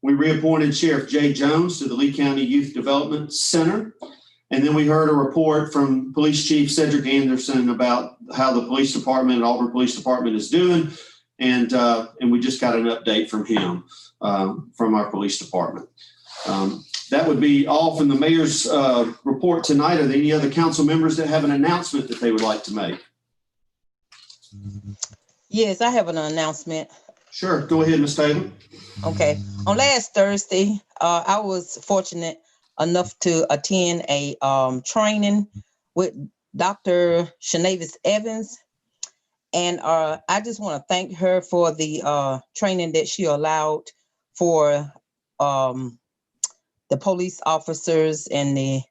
We reappointed Sheriff Jay Jones to the Lee County Youth Development Center. And then we heard a report from Police Chief Cedric Anderson about how the police department, Auburn Police Department, is doing. And we just got an update from him, from our police department. That would be all from the mayor's report tonight. Are there any other council members that have an announcement that they would like to make? Yes, I have an announcement. Sure. Go ahead, Ms. Taylor. Okay. On last Thursday, I was fortunate enough to attend a training with Dr. Shanavis Evans. And I just want to thank her for the training that she allowed for the police officers and the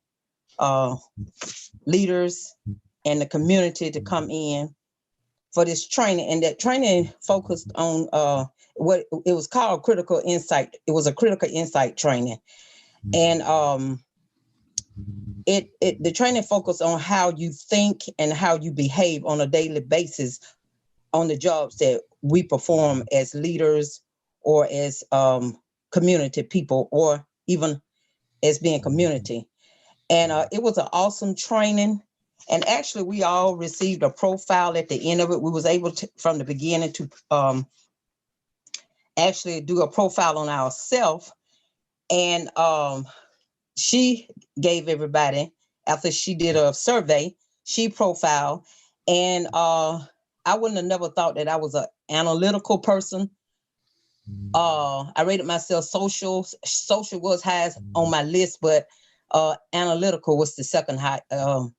leaders and the community to come in for this training. And that training focused on what it was called critical insight. It was a critical insight training. And the training focused on how you think and how you behave on a daily basis on the jobs that we perform as leaders or as community people or even as being community. And it was an awesome training. And actually, we all received a profile at the end of it. We was able to, from the beginning, to actually do a profile on ourselves. And she gave everybody, after she did a survey, she profiled. And I wouldn't have never thought that I was an analytical person. I rated myself social. Social was highest on my list, but analytical was the second high.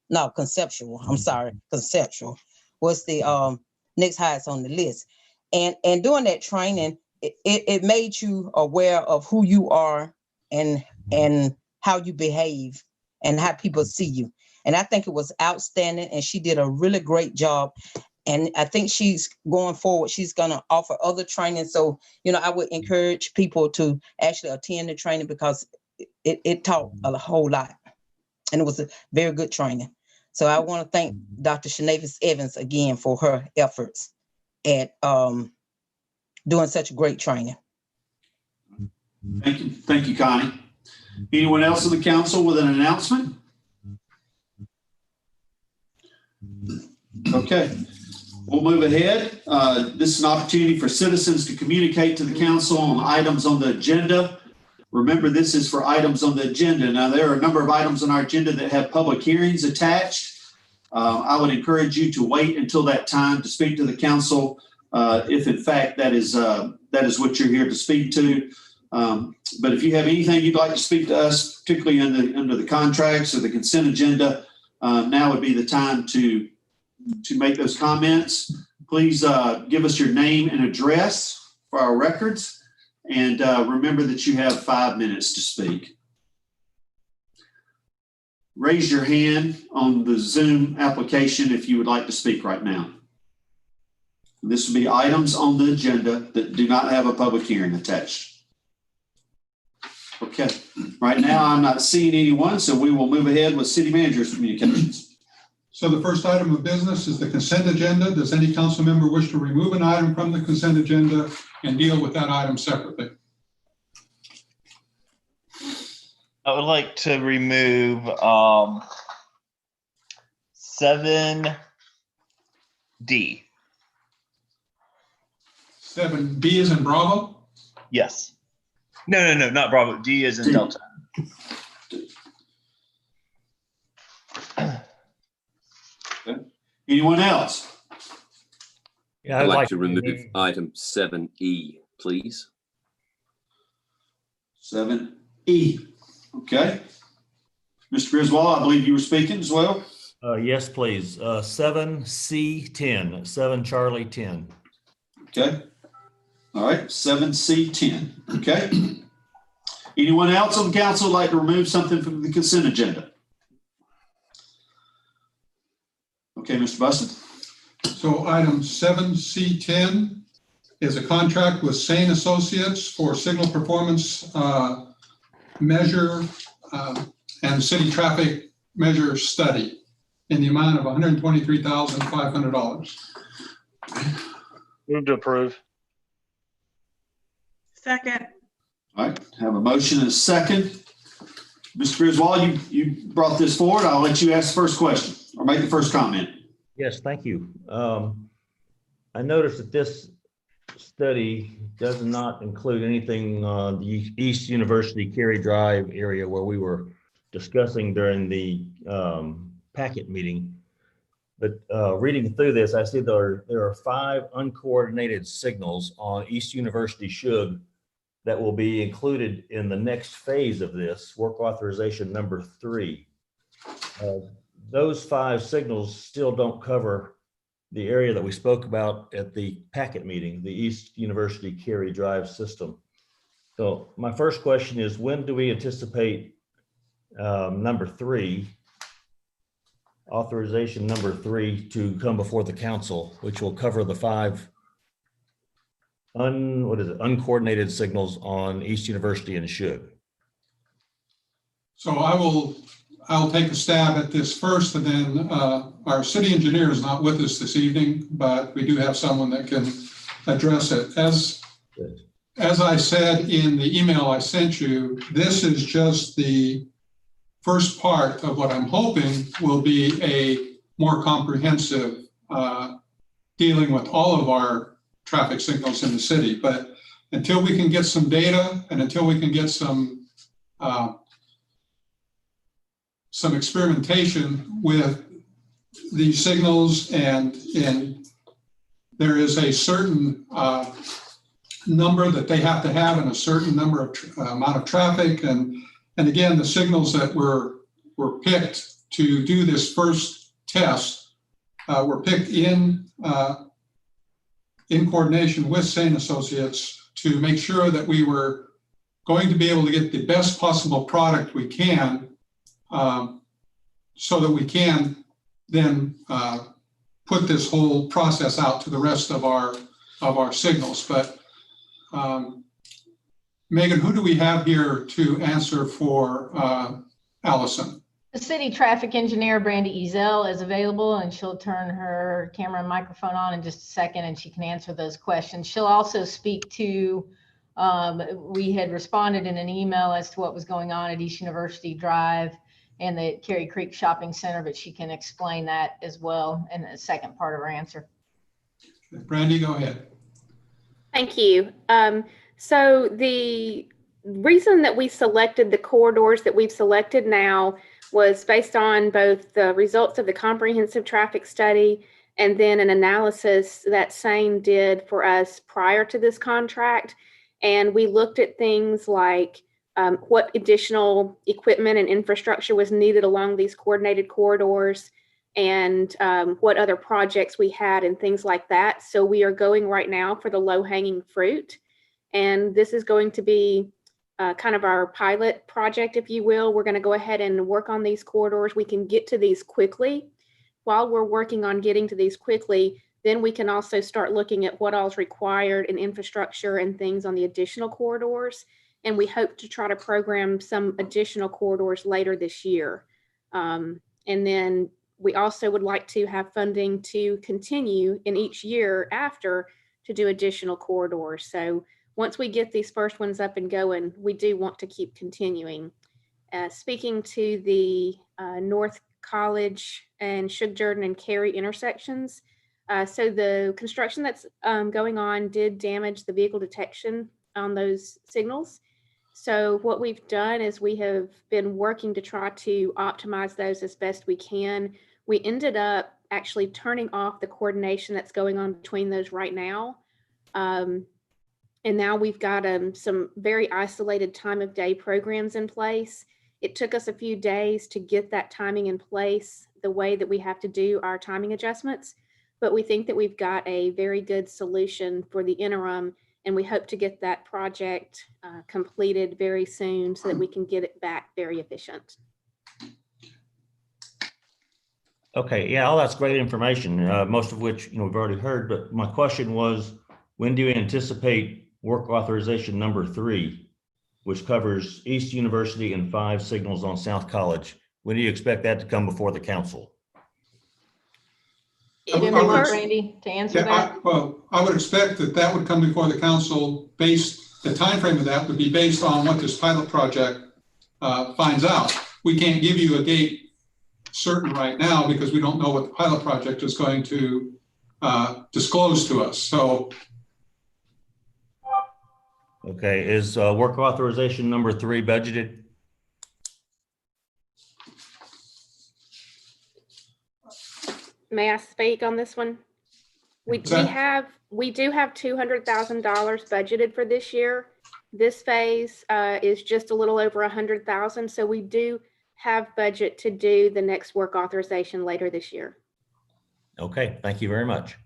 No, conceptual. I'm sorry, conceptual was the next highest on the list. And during that training, it made you aware of who you are and how you behave and how people see you. And I think it was outstanding. And she did a really great job. And I think she's going forward. She's going to offer other training. So, I would encourage people to actually attend the training because it taught a whole lot. And it was a very good training. So I want to thank Dr. Shanavis Evans again for her efforts at doing such great training. Thank you. Thank you, Connie. Anyone else in the council with an announcement? Okay. We'll move ahead. This is an opportunity for citizens to communicate to the council on items on the agenda. Remember, this is for items on the agenda. Now, there are a number of items on our agenda that have public hearings attached. I would encourage you to wait until that time to speak to the council, if in fact that is what you're here to speak to. But if you have anything you'd like to speak to us, particularly under the contracts or the consent agenda, now would be the time to make those comments. Please give us your name and address for our records. And remember that you have 5 minutes to speak. Raise your hand on the Zoom application if you would like to speak right now. This will be items on the agenda that do not have a public hearing attached. Okay, right now I'm not seeing anyone, so we will move ahead with city manager's communications. So the first item of business is the consent agenda. Does any council member wish to remove an item from the consent agenda and deal with that item separately? I would like to remove 7D. 7B is in Bravo? Yes. No, not Bravo. D is in Delta. Anyone else? Yeah, I'd like to remove item 7E, please. 7E. Okay. Mr. Griswold, I believe you were speaking as well. Yes, please. 7C10, 7 Charlie 10. Okay. All right. 7C10. Okay. Anyone else on the council like to remove something from the consent agenda? Okay, Mr. Buston. So item 7C10 is a contract with Sane Associates for signal performance measure and city traffic measure study in the amount of $123,500. Move to approve. Second. All right, have a motion and a second. Mr. Griswold, you brought this forward. I'll let you ask the first question or make the first comment. Yes, thank you. I noticed that this study does not include anything on the East University Cary Drive area where we were discussing during the packet meeting. But reading through this, I see there are 5 uncoordinated signals on East University Shug that will be included in the next phase of this, work authorization number 3. Those 5 signals still don't cover the area that we spoke about at the packet meeting, the East University Cary Drive system. So my first question is, when do we anticipate number 3, authorization number 3, to come before the council, which will cover the 5 uncoordinated signals on East University and Shug? So I'll take a stab at this first, and then our city engineer is not with us this evening, but we do have someone that can address it. As I said in the email I sent you, this is just the first part of what I'm hoping will be a more comprehensive dealing with all of our traffic signals in the city. But until we can get some data and until we can get some experimentation with these signals, and there is a certain number that they have to have and a certain number of amount of traffic, and again, the signals that were picked to do this first test were picked in coordination with Sane Associates to make sure that we were going to be able to get the best possible product we can, so that we can then put this whole process out to the rest of our signals. But Megan, who do we have here to answer for Allison? The city traffic engineer, Brandy Ezel, is available, and she'll turn her camera and microphone on in just a second, and she can answer those questions. She'll also speak to, we had responded in an email as to what was going on at East University Drive and the Cary Creek Shopping Center, but she can explain that as well in the second part of her answer. Brandy, go ahead. Thank you. So the reason that we selected the corridors that we've selected now was based on both the results of the comprehensive traffic study and then an analysis that Sane did for us prior to this contract. And we looked at things like what additional equipment and infrastructure was needed along these coordinated corridors, and what other projects we had and things like that. So we are going right now for the low-hanging fruit. And this is going to be kind of our pilot project, if you will. We're going to go ahead and work on these corridors. We can get to these quickly. While we're working on getting to these quickly, then we can also start looking at what all is required in infrastructure and things on the additional corridors. And we hope to try to program some additional corridors later this year. And then we also would like to have funding to continue in each year after to do additional corridors. So once we get these first ones up and going, we do want to keep continuing. Speaking to the North College and Shug Jordan and Cary intersections. So the construction that's going on did damage the vehicle detection on those signals. So what we've done is we have been working to try to optimize those as best we can. We ended up actually turning off the coordination that's going on between those right now. And now we've got some very isolated time of day programs in place. It took us a few days to get that timing in place, the way that we have to do our timing adjustments. But we think that we've got a very good solution for the interim, and we hope to get that project completed very soon so that we can get it back very efficient. Okay, yeah, all that's great information, most of which we've already heard. But my question was, when do you anticipate work authorization number 3, which covers East University and 5 signals on South College? When do you expect that to come before the council? Randy, to answer that? I would expect that would come before the council the time frame of that would be based on what this pilot project finds out. We can't give you a date certain right now because we don't know what the pilot project is going to disclose to us. So. Okay, is work authorization number 3 budgeted? May I speak on this one? We do have $200,000 budgeted for this year. This phase is just a little over 100,000. So we do have budget to do the next work authorization later this year. Okay, thank you very much.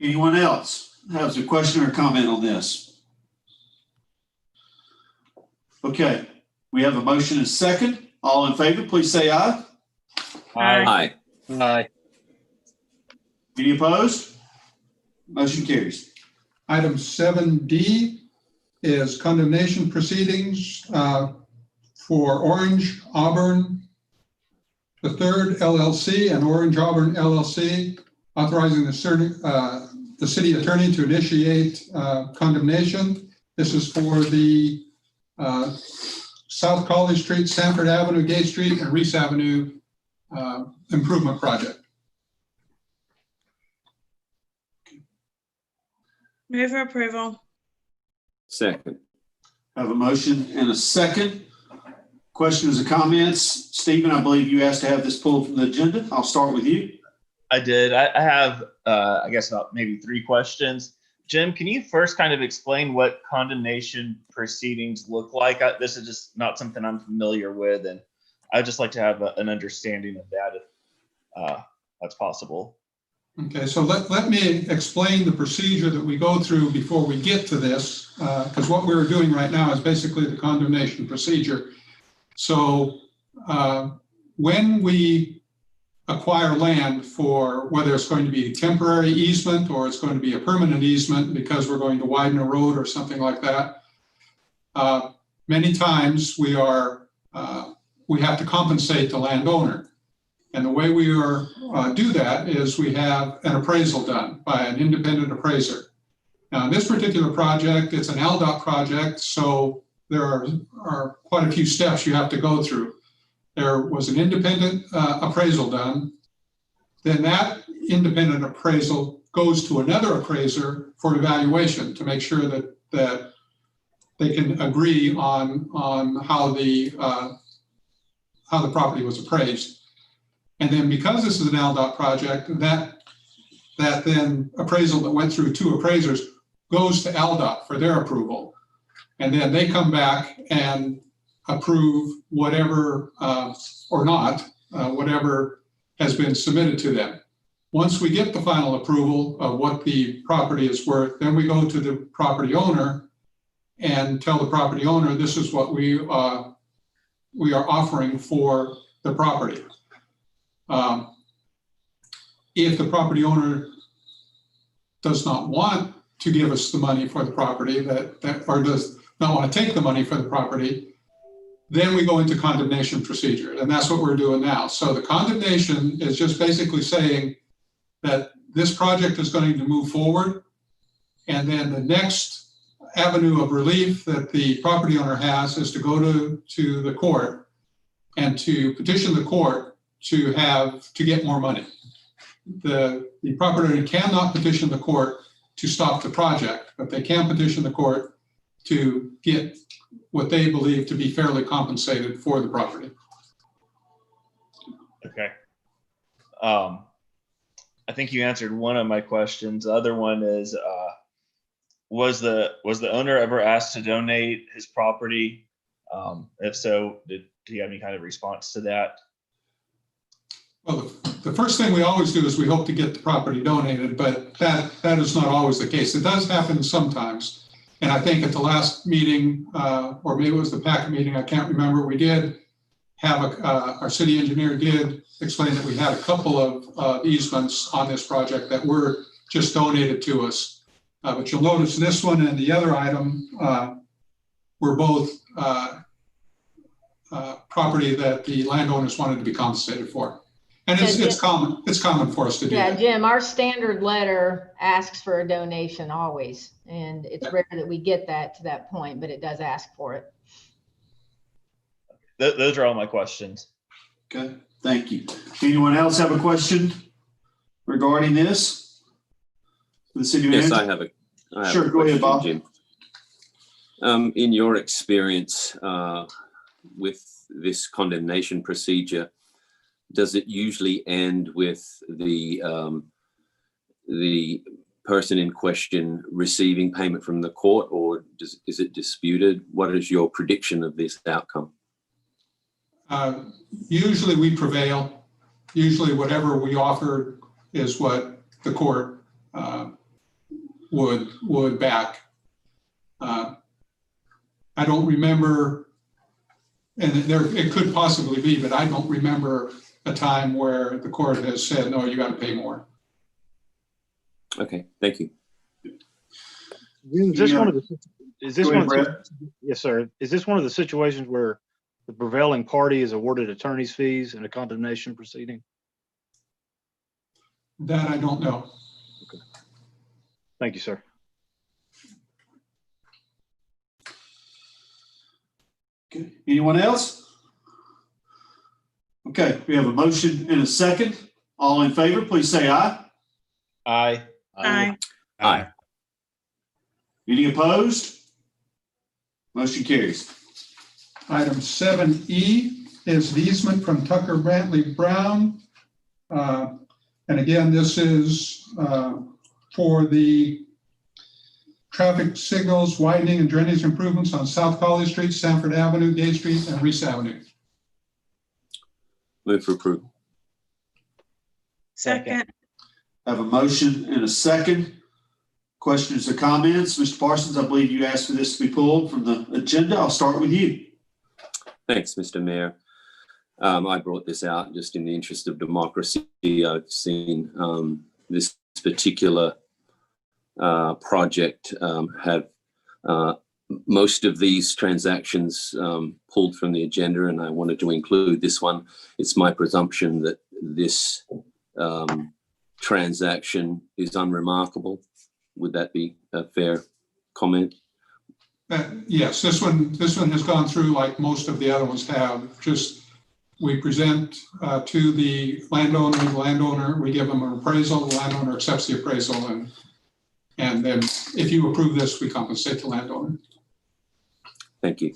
Anyone else has a question or comment on this? Okay, we have a motion and a second. All in favor, please say aye. Aye. Aye. Any opposed? Motion carries. Item 7D is condemnation proceedings for Orange Auburn III LLC and Orange Auburn LLC, authorizing the city attorney to initiate condemnation. This is for the South College Street, Sanford Avenue, Gay Street, and Reese Avenue improvement project. Move for approval. Second. Have a motion and a second. Questions or comments? Stephen, I believe you asked to have this pulled from the agenda. I'll start with you. I did. I have, I guess, about maybe 3 questions. Jim, can you first kind of explain what condemnation proceedings look like? This is just not something I'm familiar with, and I'd just like to have an understanding of that if that's possible. Okay, so let me explain the procedure that we go through before we get to this, because what we're doing right now is basically the condemnation procedure. So when we acquire land for whether it's going to be a temporary easement or it's going to be a permanent easement because we're going to widen a road or something like that, many times we have to compensate the landowner. And the way we do that is we have an appraisal done by an independent appraiser. Now, in this particular project, it's an LDOT project, so there are quite a few steps you have to go through. There was an independent appraisal done. Then that independent appraisal goes to another appraiser for evaluation to make sure that they can agree on how the property was appraised. And then because this is an LDOT project, that then appraisal that went through 2 appraisers goes to LDOT for their approval. And then they come back and approve whatever, or not, whatever has been submitted to them. Once we get the final approval of what the property is worth, then we go to the property owner and tell the property owner, this is what we are offering for the property. If the property owner does not want to give us the money for the property or does not want to take the money for the property, then we go into condemnation procedure. And that's what we're doing now. So the condemnation is just basically saying that this project is going to move forward. And then the next avenue of relief that the property owner has is to go to the court and to petition the court to get more money. The property owner cannot petition the court to stop the project, but they can petition the court to get what they believe to be fairly compensated for the property. Okay. I think you answered one of my questions. The other one is, was the owner ever asked to donate his property? If so, did he have any kind of response to that? Well, the first thing we always do is we hope to get the property donated, but that is not always the case. It does happen sometimes. And I think at the last meeting, or maybe it was the PAC meeting, I can't remember, we did have our city engineer did explain that we had a couple of easements on this project that were just donated to us. But you'll notice this one and the other item were both property that the landowners wanted to be compensated for. And it's common for us to do Yeah, that. Jim, our standard letter asks for a donation always, and it's rare that we get that to that point, but it does ask for it. Those are all my questions. Okay, thank you. Anyone else have a question regarding this? The city Yes, manager? I have a Sure, go ahead, Bob. Jim. In your experience with this condemnation procedure, does it usually end with the person in question receiving payment from the court, or is it disputed? What is your prediction of this outcome? Usually we prevail. Usually whatever we offer is what the court would back. I don't remember, and it could possibly be, but I don't remember a time where the court has said, no, you got to pay more. Okay, thank you. Is this one of the, yes, sir. Is this one of the situations where the prevailing party is awarded attorney's fees in a condemnation proceeding? That I don't know. Okay. Thank you, sir. Anyone else? Okay, we have a motion and a second. All in favor, please say aye. Aye. Aye. Aye. Any opposed? Motion carries. Item 7E is the easement from Tucker Brantley Brown. And again, this is for the traffic signals, widening and drainage improvements on South College Street, Sanford Avenue, Gay Street, and Reese Avenue. Move for approval. Second. I have a motion and a second. Questions or comments? Mr. Parsons, I believe you asked for this to be pulled from the agenda. I'll start with you. Thanks, Mr. Mayor. I brought this out just in the interest of democracy. I've seen this particular project have most of these transactions pulled from the agenda, and I wanted to include this one. It's my presumption that this transaction is unremarkable. Would that be a fair comment? Yes, this one has gone through like most of the other ones have. Just we present to the landowner, we give them an appraisal, the landowner accepts the appraisal, and then if you approve this, we compensate the landowner. Thank you.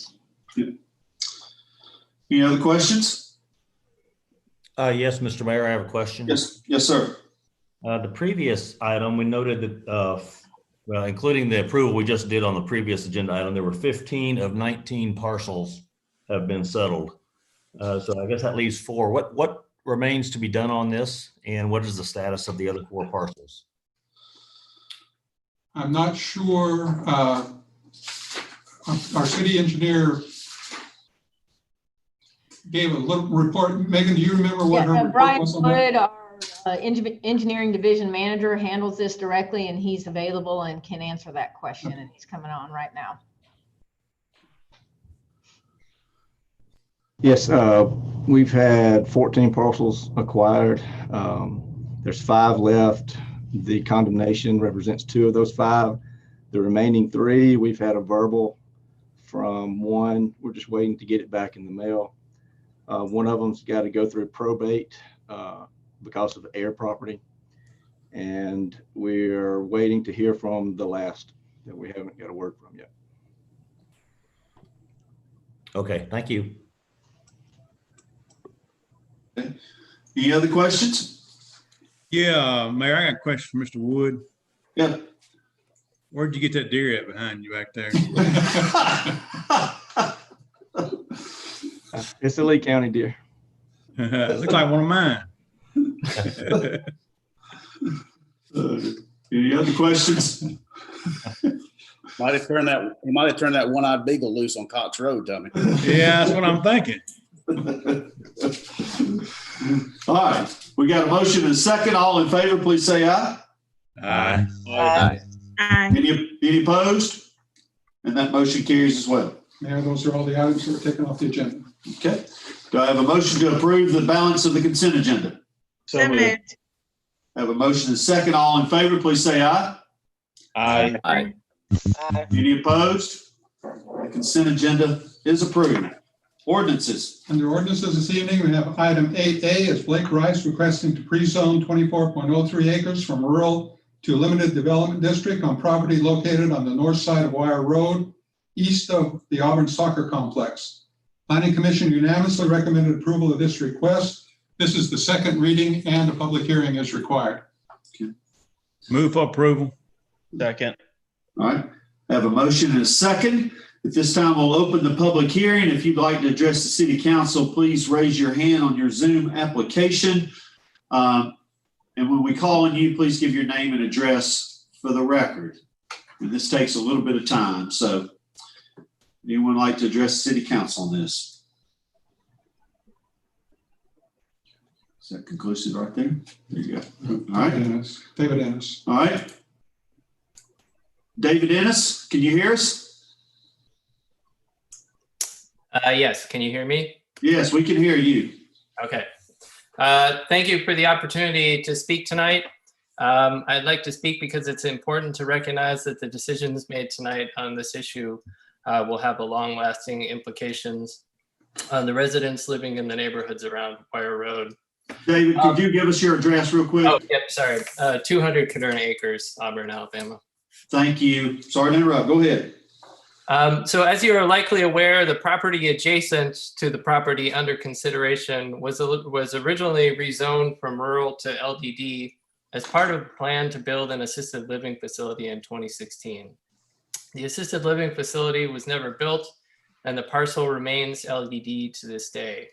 Any other questions? Yes, Mr. Mayor, I have a question. Yes, sir. The previous item, we noted that, well, including the approval we just did on the previous agenda item, there were 15 of 19 parcels have been settled. So I guess that leaves 4. What remains to be done on this, and what is the status of the other 4 parcels? I'm not sure. Our city engineer gave a little report. Megan, do you remember what her report Brian was on that? Wood, our engineering division manager, handles this directly, and he's available and can answer that question, and he's coming on right now. Yes, we've had 14 parcels acquired. There's 5 left. The condemnation represents 2 of those 5. The remaining 3, we've had a verbal from 1. We're just waiting to get it back in the mail. One of them's got to go through probate because of air property. And we're waiting to hear from the last that we haven't got a word from yet. Okay, thank you. Okay. Any other questions? Yeah, Mayor, I got a question for Mr. Wood. Yeah. Where'd you get that deer at behind you back there? It's a Lee County deer. It looks like one of mine. Any other questions? He might have turned that one-eyed beagle loose on Cox Road, Tommy. Yeah, that's what I'm thinking. All right, we got a motion and a second. All in favor, please say aye. Aye. Aye. Aye. Any opposed? And that motion carries as well. Mayor, those are all the items that were taken off the agenda. Okay. Do I have a motion to approve the balance of the consent agenda? So moved. I have a motion and a second. All in favor, please say aye. Aye. Aye. Any opposed? The consent agenda is approved. Ordinances. Under ordinances this evening, we have item 8A is Blake Rice requesting to pre-zone 24.03 acres from rural to limited development district on property located on the north side of Wire Road, east of the Auburn Soccer Complex. Planning Commission unanimously recommended approval of this request. This is the second reading and a public hearing is required. Move for approval. Second. All right. I have a motion and a second. At this time, we'll open the public hearing. If you'd like to address the city council, please raise your hand on your Zoom application. And when we call on you, please give your name and address for the record. And this takes a little bit of time. So anyone like to address the city council on this? Is that conclusive right there? There you go. All right. David Ennis. All right. David Ennis, can you hear us? Yes, can you hear me? Yes, we can hear you. Okay. Thank you for the opportunity to speak tonight. I'd like to speak because it's important to recognize that the decisions made tonight on this issue will have a long-lasting implications on the residents living in the neighborhoods around Wire Road. David, could you give us your address real quick? Oh, yep, sorry. 200 Caderna Acres, Auburn, Alabama. Thank you. Sorry to interrupt. Go ahead. So as you are likely aware, the property adjacent to the property under consideration was originally rezoned from rural to LDD as part of a plan to build an assisted living facility in 2016. The assisted living facility was never built, and the parcel remains LDD to this day.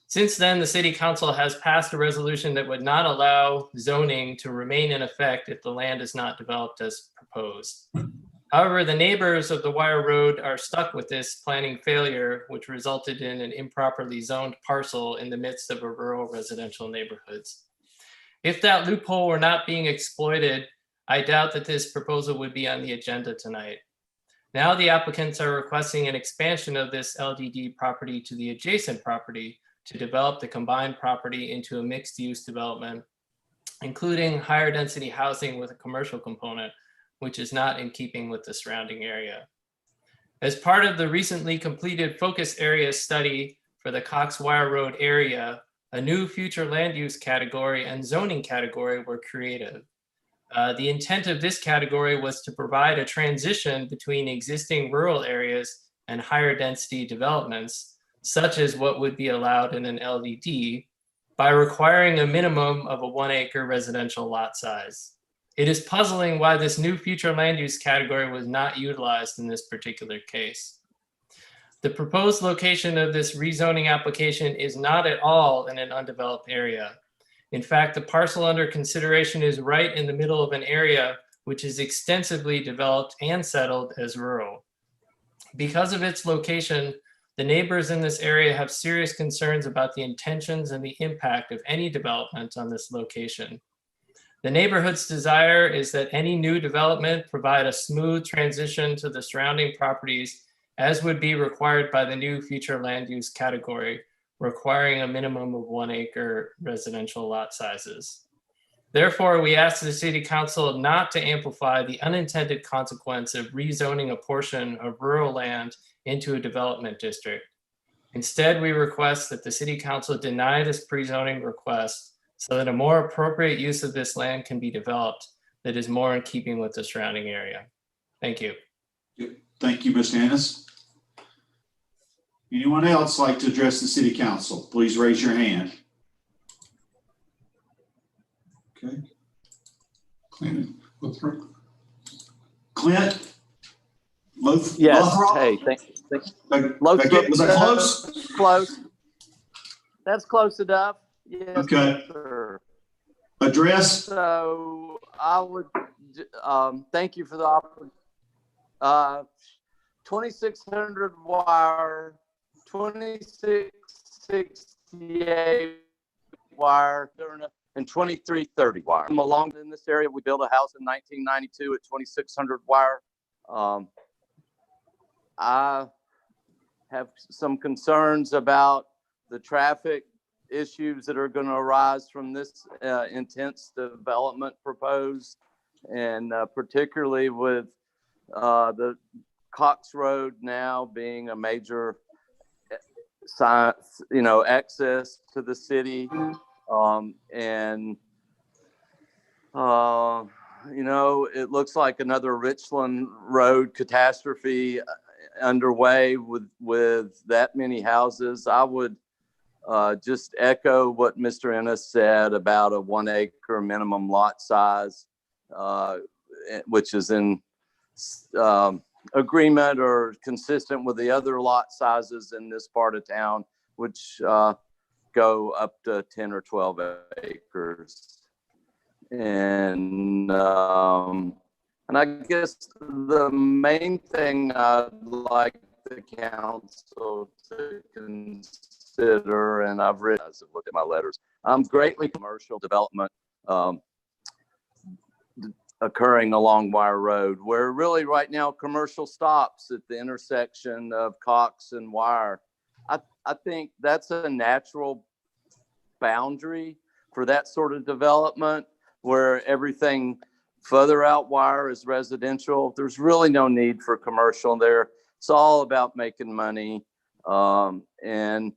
Since then, the City Council has passed a resolution that would not allow zoning to remain in effect if the land is not developed as proposed. However, the neighbors of the Wire Road are stuck with this planning failure, which resulted in an improperly zoned parcel in the midst of a rural residential neighborhoods. If that loophole were not being exploited, I doubt that this proposal would be on the agenda tonight. Now the applicants are requesting an expansion of this LDD property to the adjacent property to develop the combined property into a mixed-use development, including higher density housing with a commercial component, which is not in keeping with the surrounding area. As part of the recently completed focus area study for the Cox Wire Road area, a new future land use category and zoning category were created. The intent of this category was to provide a transition between existing rural areas and higher density developments, such as what would be allowed in an LDD, by requiring a minimum of a 1 acre residential lot size. It is puzzling why this new future land use category was not utilized in this particular case. The proposed location of this rezoning application is not at all in an undeveloped area. In fact, the parcel under consideration is right in the middle of an area which is extensively developed and settled as rural. Because of its location, the neighbors in this area have serious concerns about the intentions and the impact of any development on this location. The neighborhood's desire is that any new development provide a smooth transition to the surrounding properties, as would be required by the new future land use category, requiring a minimum of 1 acre residential lot sizes. Therefore, we ask the City Council not to amplify the unintended consequence of rezoning a portion of rural land into a development district. Instead, we request that the City Council deny this pre-zoning request so that a more appropriate use of this land can be developed that is more in keeping with the surrounding area. Thank you. Thank you, Mr. Ennis. Anyone else like to address the City Council? Please raise your hand. Okay. Clint. Yes. Lothrop? Hey, thank you. Was that close? Close. That's close enough. Yes, okay. Sir. Address? So I would thank you for the opportunity. 2600 Wire, 2668 Wire, and 2330 Wire. I'm along in this area. We built a house in 1992 at 2600 Wire. I have some concerns about the traffic issues that are going to arise from this intense development proposed, and particularly with the Cox Road now being a major access to the city. It looks like another Richland Road catastrophe underway with that many houses. I would just echo what Mr. Ennis said about a 1 acre minimum lot size, which is in agreement or consistent with the other lot sizes in this part of town, which go up to 10 or 12 acres. And I guess the main thing I'd like the council to consider, and I've looked at my letters, greatly commercial development occurring along Wire Road, where really right now commercial stops at the intersection of Cox and Wire. I think that's a natural boundary for that sort of development, where everything further out Wire is residential. There's really no need for commercial there. It's all about making money. And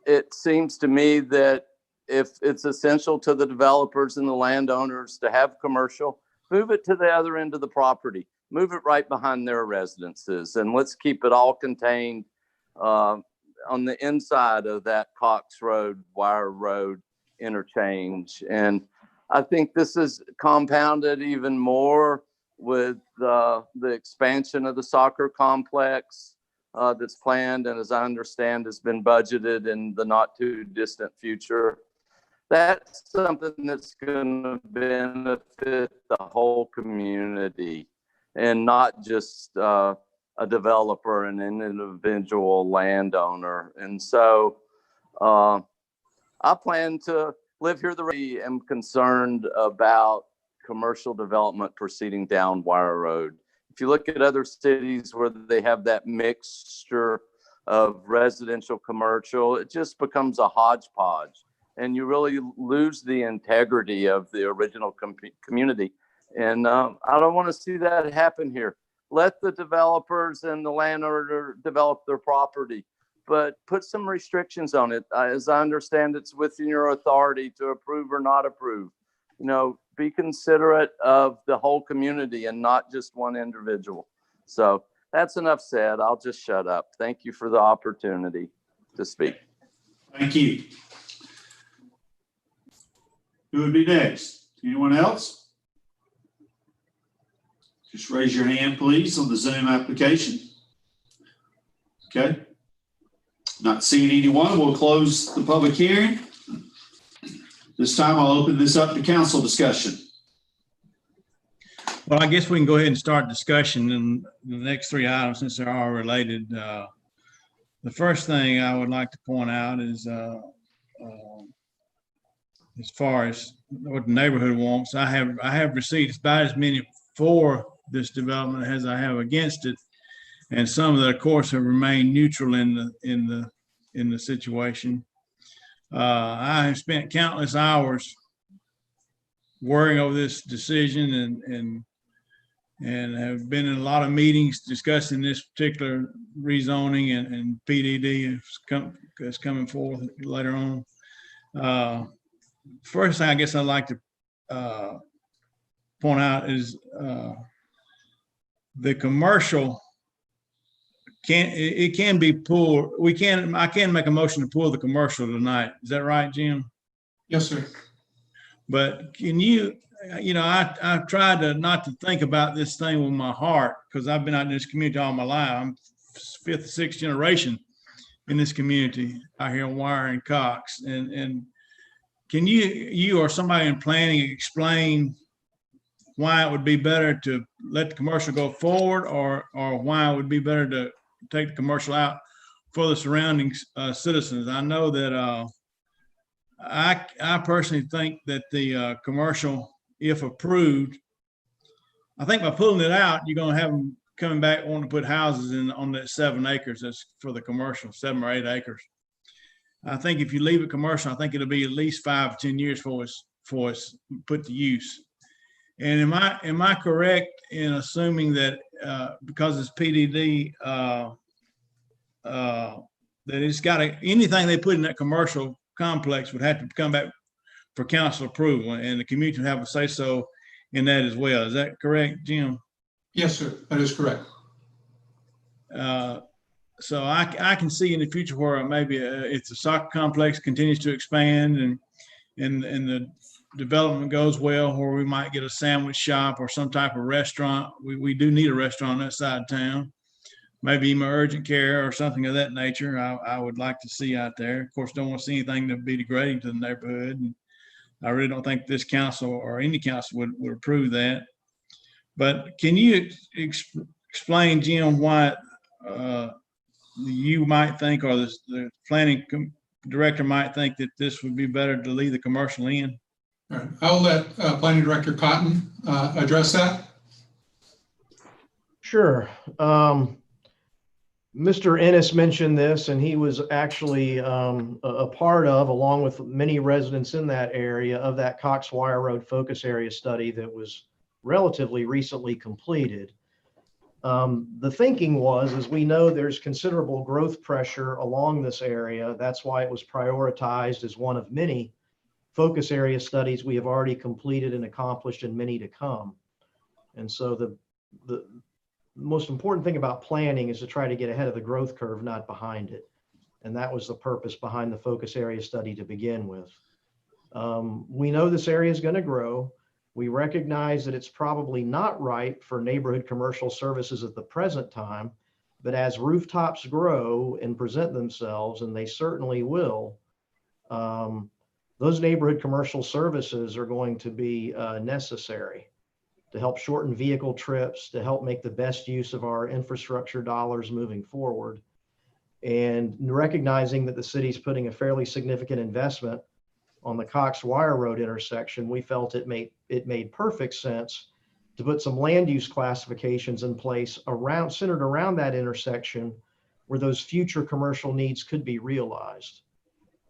it seems to me that if it's essential to the developers and the landowners to have commercial, move it to the other end of the property, move it right behind their residences, and let's keep it all contained on the inside of that Cox Road, Wire Road interchange. And I think this is compounded even more with the expansion of the soccer complex that's planned, and as I understand has been budgeted in the not too distant future. That's something that's going to benefit the whole community and not just a developer and an individual landowner. And so I plan to live here. I am concerned about commercial development proceeding down Wire Road. If you look at other cities where they have that mixture of residential commercial, it just becomes a hodgepodge, and you really lose the integrity of the original community. And I don't want to see that happen here. Let the developers and the landowner develop their property, but put some restrictions on it. As I understand, it's within your authority to approve or not approve. You know, be considerate of the whole community and not just one individual. So that's enough said. I'll just shut up. Thank you for the opportunity to speak. Thank you. Who would be next? Anyone else? Just raise your hand, please, on the Zoom application. Okay. Not seeing anyone, we'll close the public hearing. This time I'll open this up to council discussion. Well, I guess we can go ahead and start discussion in the next three items since they're all related. The first thing I would like to point out is as far as what the neighborhood wants, I have received about as many for this development as I have against it, and some that, of course, have remained neutral in the situation. I have spent countless hours worrying over this decision and have been in a lot of meetings discussing this particular rezoning, and PDD is coming forth later on. First thing I guess I'd like to point out is the commercial can be pulled. I can make a motion to pull the commercial tonight. Is that right, Jim? Yes, sir. But can you, I've tried to not to think about this thing with my heart, because I've been out in this community all my life. I'm fifth, sixth generation in this community out here in Wire and Cox. And can you or somebody in planning explain why it would be better to let the commercial go forward, or why it would be better to take the commercial out for the surrounding citizens? I know that I personally think that the commercial, if approved, I think by pulling it out, you're going to have them coming back wanting to put houses in on that 7 acres. That's for the commercial, 7 or 8 acres. I think if you leave it commercial, I think it'll be at least 5 or 10 years for us put to use. And am I correct in assuming that because it's PDD, that it's got anything they put in that commercial complex would have to come back for council approval, and the community would have a say so in that as well. Is that correct, Jim? Yes, sir. That is correct. So I can see in the future where maybe if the soccer complex continues to expand and the development goes well, where we might get a sandwich shop or some type of restaurant. We do need a restaurant on that side of town. Maybe even urgent care or something of that nature. I would like to see out there. Of course, don't want to see anything to be degrading to the neighborhood. And I really don't think this council or any council would approve that. But can you explain, Jim, why you might think, or the planning director might think, that this would be better to leave the commercial in? All right. I'll let Planning Director Cotton address that. Sure. Mr. Ennis mentioned this, and he was actually a part of, along with many residents in that area, of that Cox Wire Road focus area study that was relatively recently completed. The thinking was, as we know, there's considerable growth pressure along this area. That's why it was prioritized as one of many focus area studies we have already completed and accomplished and many to come. And so the most important thing about planning is to try to get ahead of the growth curve, not behind it. And that was the purpose behind the focus area study to begin with. We know this area is going to grow. We recognize that it's probably not right for neighborhood commercial services at the present time, but as rooftops grow and present themselves, and they certainly will, those neighborhood commercial services are going to be necessary to help shorten vehicle trips, to help make the best use of our infrastructure dollars moving forward. And recognizing that the city's putting a fairly significant investment on the Cox Wire Road intersection, we felt it made perfect sense to put some land use classifications in place centered around that intersection where those future commercial needs could be realized.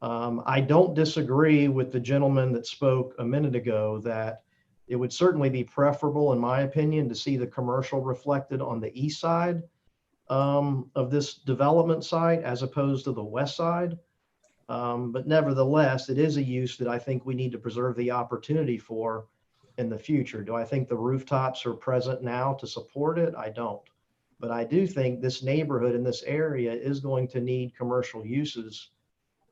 I don't disagree with the gentleman that spoke a minute ago that it would certainly be preferable, in my opinion, to see the commercial reflected on the east side of this development site as opposed to the west side. But nevertheless, it is a use that I think we need to preserve the opportunity for in the future. Do I think the rooftops are present now to support it? I don't. But I do think this neighborhood in this area is going to need commercial uses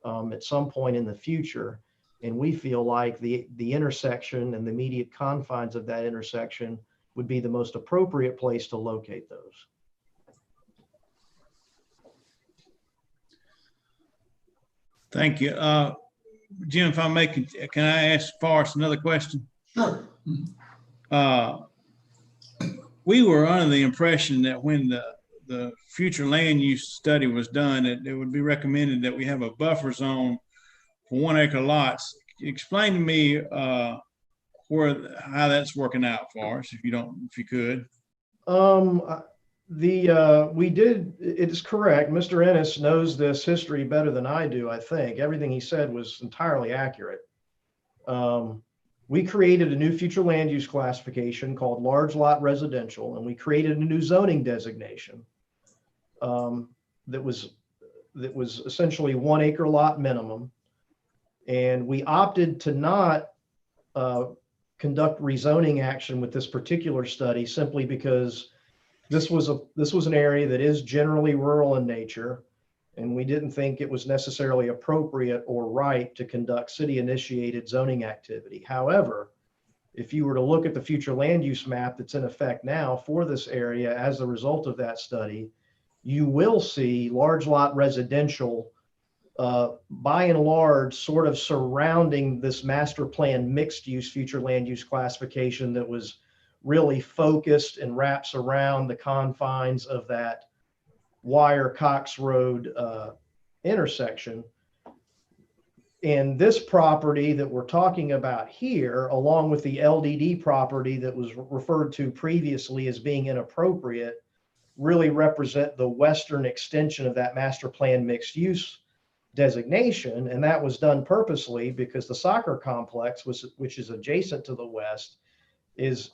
at some point in the future. And we feel like the intersection and the immediate confines of that intersection would be the most appropriate place to locate those. Thank you. Jim, if I may, can I ask Forrest another question? Sure. We were under the impression that when the future land use study was done, it would be recommended that we have a buffer zone for 1 acre lots. Explain to me how that's working out for us, if you could. It is correct. Mr. Ennis knows this history better than I do, I think. Everything he said was entirely accurate. We created a new future land use classification called large lot residential, and we created a new zoning designation that was essentially 1 acre lot minimum. And we opted to not conduct rezoning action with this particular study simply because this was an area that is generally rural in nature, and we didn't think it was necessarily appropriate or right to conduct city-initiated zoning activity. However, if you were to look at the future land use map that's in effect now for this area as a result of that study, you will see large lot residential by and large sort of surrounding this master plan mixed use future land use classification that was really focused and wraps around the confines of that Wire Cox Road intersection. And this property that we're talking about here, along with the LDD property that was referred to previously as being inappropriate, really represent the western extension of that master plan mixed use designation. And that was done purposely because the soccer complex, which is adjacent to the west, is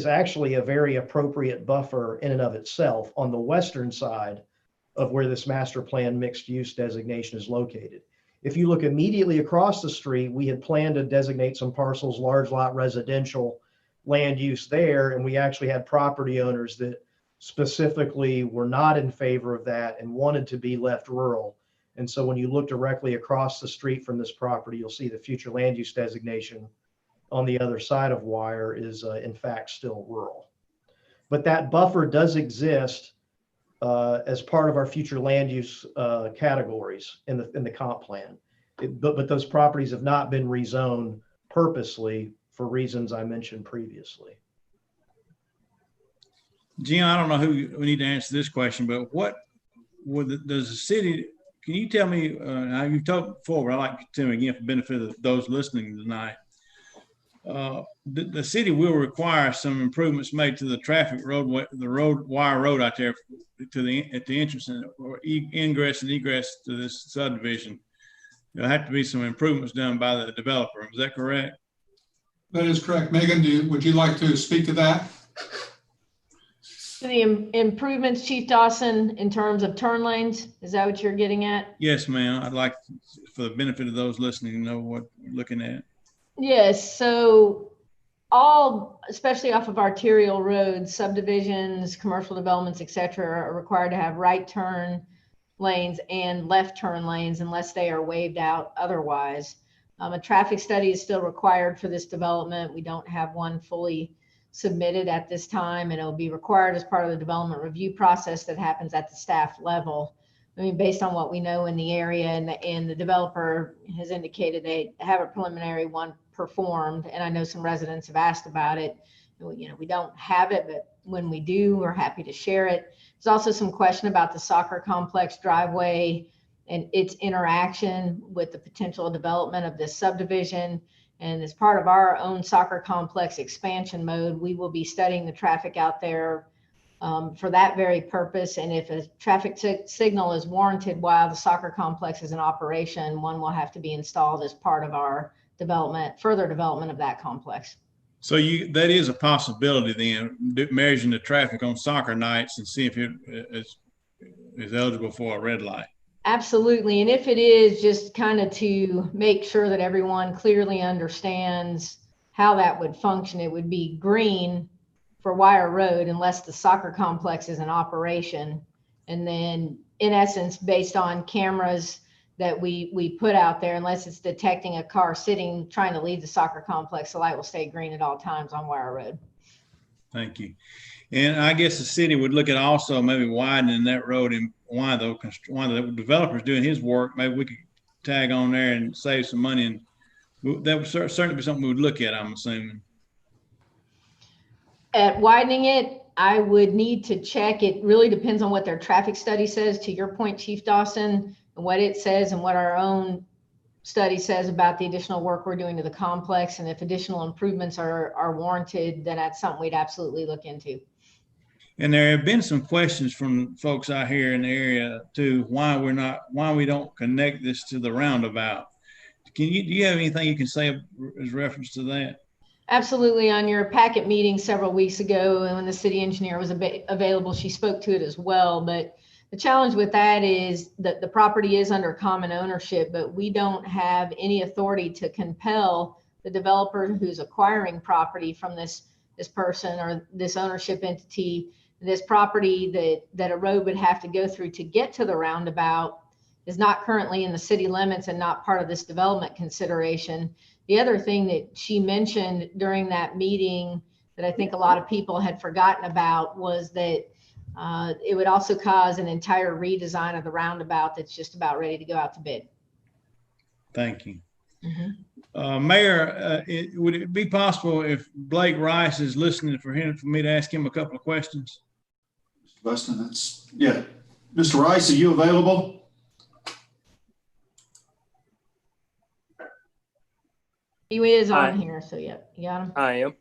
actually a very appropriate buffer in and of itself on the western side of where this master plan mixed use designation is located. If you look immediately across the street, we had planned to designate some parcels, large lot residential land use there, and we actually had property owners that specifically were not in favor of that and wanted to be left rural. And so when you look directly across the street from this property, you'll see the future land use designation on the other side of Wire is in fact still rural. But that buffer does exist as part of our future land use categories in the comp plan. But those properties have not been rezoned purposely for reasons I mentioned previously. Jim, I don't know who we need to answer this question, but does the city, can you tell me, now you've talked before, but I'd like to tell me again for the benefit of those listening tonight. The city will require some improvements made to the traffic roadway, the Wire Road out there at the entrance or ingress and egress to this subdivision. There'll have to be some improvements done by the developer. Is that correct? That is correct. Megan, would you like to speak to that? The improvements, Chief Dawson, in terms of turn lanes, is that what you're getting at? Yes, ma'am. I'd like, for the benefit of those listening, to know what we're looking at. Yes, so all, especially off of arterial roads, subdivisions, commercial developments, et cetera, are required to have right turn lanes and left turn lanes unless they are waived out otherwise. A traffic study is still required for this development. We don't have one fully submitted at this time, and it'll be required as part of the development review process that happens at the staff level. I mean, based on what we know in the area, and the developer has indicated they have a preliminary one performed, and I know some residents have asked about it. You know, we don't have it, but when we do, we're happy to share it. There's also some question about the soccer complex driveway and its interaction with the potential development of this subdivision. And as part of our own soccer complex expansion mode, we will be studying the traffic out there for that very purpose. And if a traffic signal is warranted while the soccer complex is in operation, one will have to be installed as part of our further development of that complex. So that is a possibility then, measuring the traffic on soccer nights and see if it is eligible for a red light. Absolutely. And if it is, just kind of to make sure that everyone clearly understands how that would function, it would be green for Wire Road unless the soccer complex is in operation. And then in essence, based on cameras that we put out there, unless it's detecting a car trying to leave the soccer complex, the light will stay green at all times on Wire Road. Thank you. And I guess the city would look at also maybe widening that road, and while the developer's doing his work, maybe we could tag on there and save some money. And that would certainly be something we would look at, I'm assuming. At widening it, I would need to check. It really depends on what their traffic study says, to your point, Chief Dawson, and what it says and what our own study says about the additional work we're doing to the complex. And if additional improvements are warranted, then that's something we'd absolutely look into. And there have been some questions from folks out here in the area too, why we don't connect this to the roundabout. Do you have anything you can say as reference to that? Absolutely. On your packet meeting several weeks ago, and when the city engineer was available, she spoke to it as well. But the challenge with that is that the property is under common ownership, but we don't have any authority to compel the developer who's acquiring property from this person or this ownership entity. This property that a road would have to go through to get to the roundabout is not currently in the city limits and not part of this development consideration. The other thing that she mentioned during that meeting that I think a lot of people had forgotten about was that it would also cause an entire redesign of the roundabout that's just about ready to go out to bid. Thank you. Mayor, would it be possible if Blake Rice is listening for me to ask him a couple of questions? Buston, yeah. Mr. Rice, are you available? He is on here, so yeah, you got him. I am.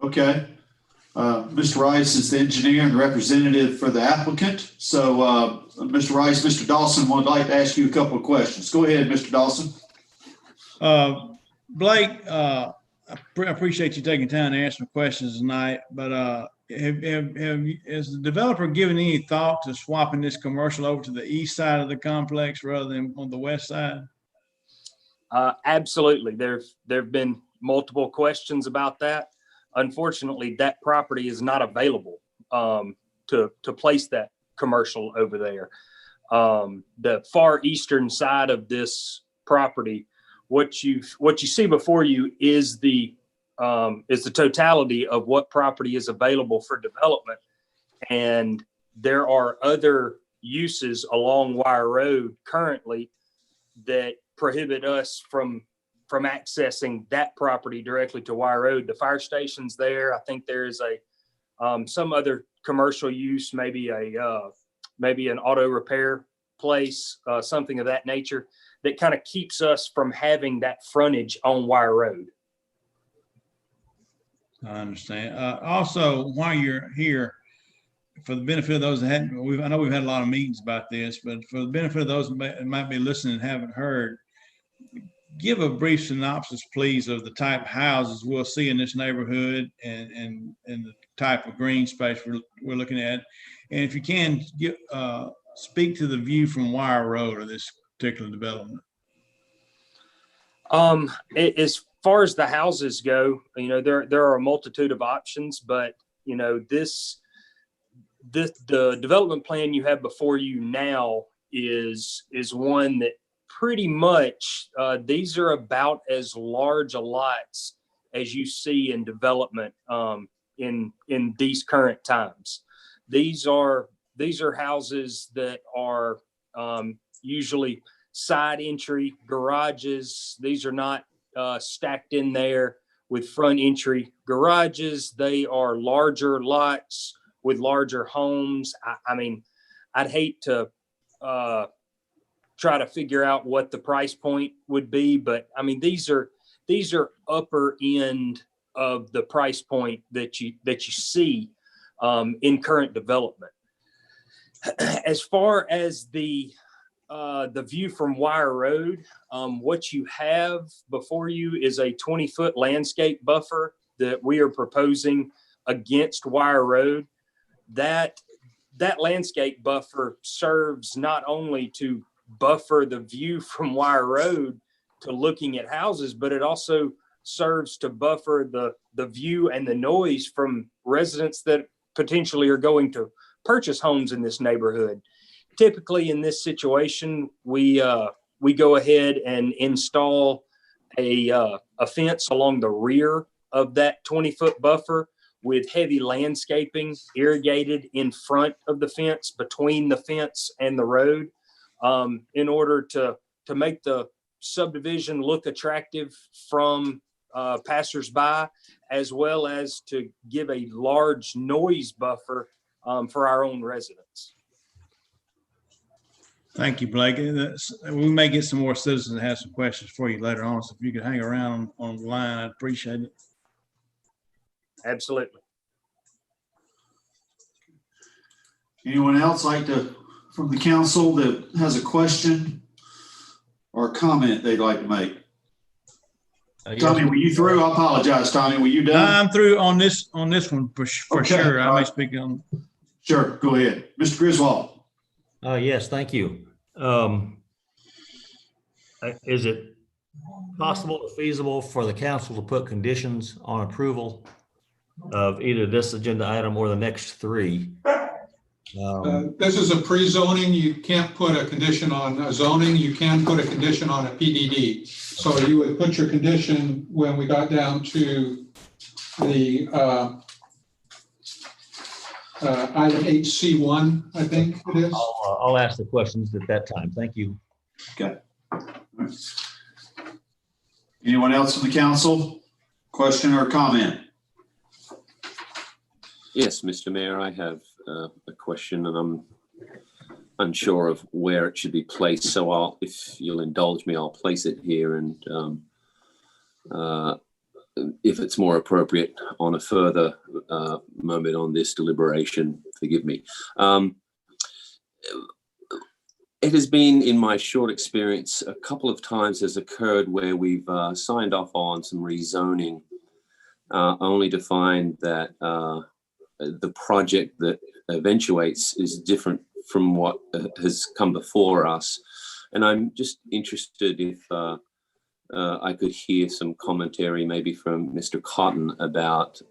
Okay. Mr. Rice is the engineer and representative for the applicant. So Mr. Rice, Mr. Dawson would like to ask you a couple of questions. Go ahead, Mr. Dawson. Blake, I appreciate you taking time to answer questions tonight, but has the developer given any thought to swapping this commercial over to the east side of the complex rather than on the west side? Absolutely. There've been multiple questions about that. Unfortunately, that property is not available to place that commercial over there. The far eastern side of this property, what you see before you is the totality of what property is available for development. And there are other uses along Wire Road currently that prohibit us from accessing that property directly to Wire Road. The fire station's there. I think there is some other commercial use, maybe an auto repair place, something of that nature, that kind of keeps us from having that frontage on Wire Road. I understand. Also, while you're here, for the benefit of those that hadn't, I know we've had a lot of meetings about this, but for the benefit of those that might be listening and haven't heard, give a brief synopsis, please, of the type of houses we'll see in this neighborhood and the type of green space we're looking at. And if you can, speak to the view from Wire Road of this particular development. As far as the houses go, there are a multitude of options, but the development plan you have before you now is one that pretty much these are about as large a lots as you see in development in these current times. These are houses that are usually side entry garages. These are not stacked in there with front entry garages. They are larger lots with larger homes. I mean, I'd hate to try to figure out what the price point would be, but I mean, these are upper end of the price point that you see in current development. As far as the view from Wire Road, what you have before you is a 20-foot landscape buffer that we are proposing against Wire Road. That landscape buffer serves not only to buffer the view from Wire Road to looking at houses, but it also serves to buffer the view and the noise from residents that potentially are going to purchase homes in this neighborhood. Typically in this situation, we go ahead and install a fence along the rear of that 20-foot buffer with heavy landscaping irrigated in front of the fence, between the fence and the road, in order to make the subdivision look attractive from passersby, as well as to give a large noise buffer for our own residents. Thank you, Blake. We may get some more citizens that have some questions for you later on. So if you could hang around on the line, I'd appreciate it. Absolutely. Anyone else from the council that has a question or comment they'd like to make? Tommy, were you through? I apologize, Tommy. Were you done? I'm through on this one for Okay. sure. I may speak on. Sure, go ahead. Mr. Griswold. Yes, thank you. Is it possible or feasible for the council to put conditions on approval of either this agenda item or the next three? This is a pre-zoning. You can't put a condition on a zoning. You can put a condition on a PDD. So you would put your condition when we got down to the item 8C1, I think it is. I'll ask the questions at that time. Thank you. Okay. Anyone else from the council? Question or comment? Yes, Mr. Mayor, I have a question, and I'm unsure of where it should be placed. So if you'll indulge me, I'll place it here, and if it's more appropriate on a further moment on this deliberation, forgive me. It has been, in my short experience, a couple of times has occurred where we've signed off on some rezoning, only to find that the project that eventuates is different from what has come before us. And I'm just interested if I could hear some commentary maybe from Mr. Cotton about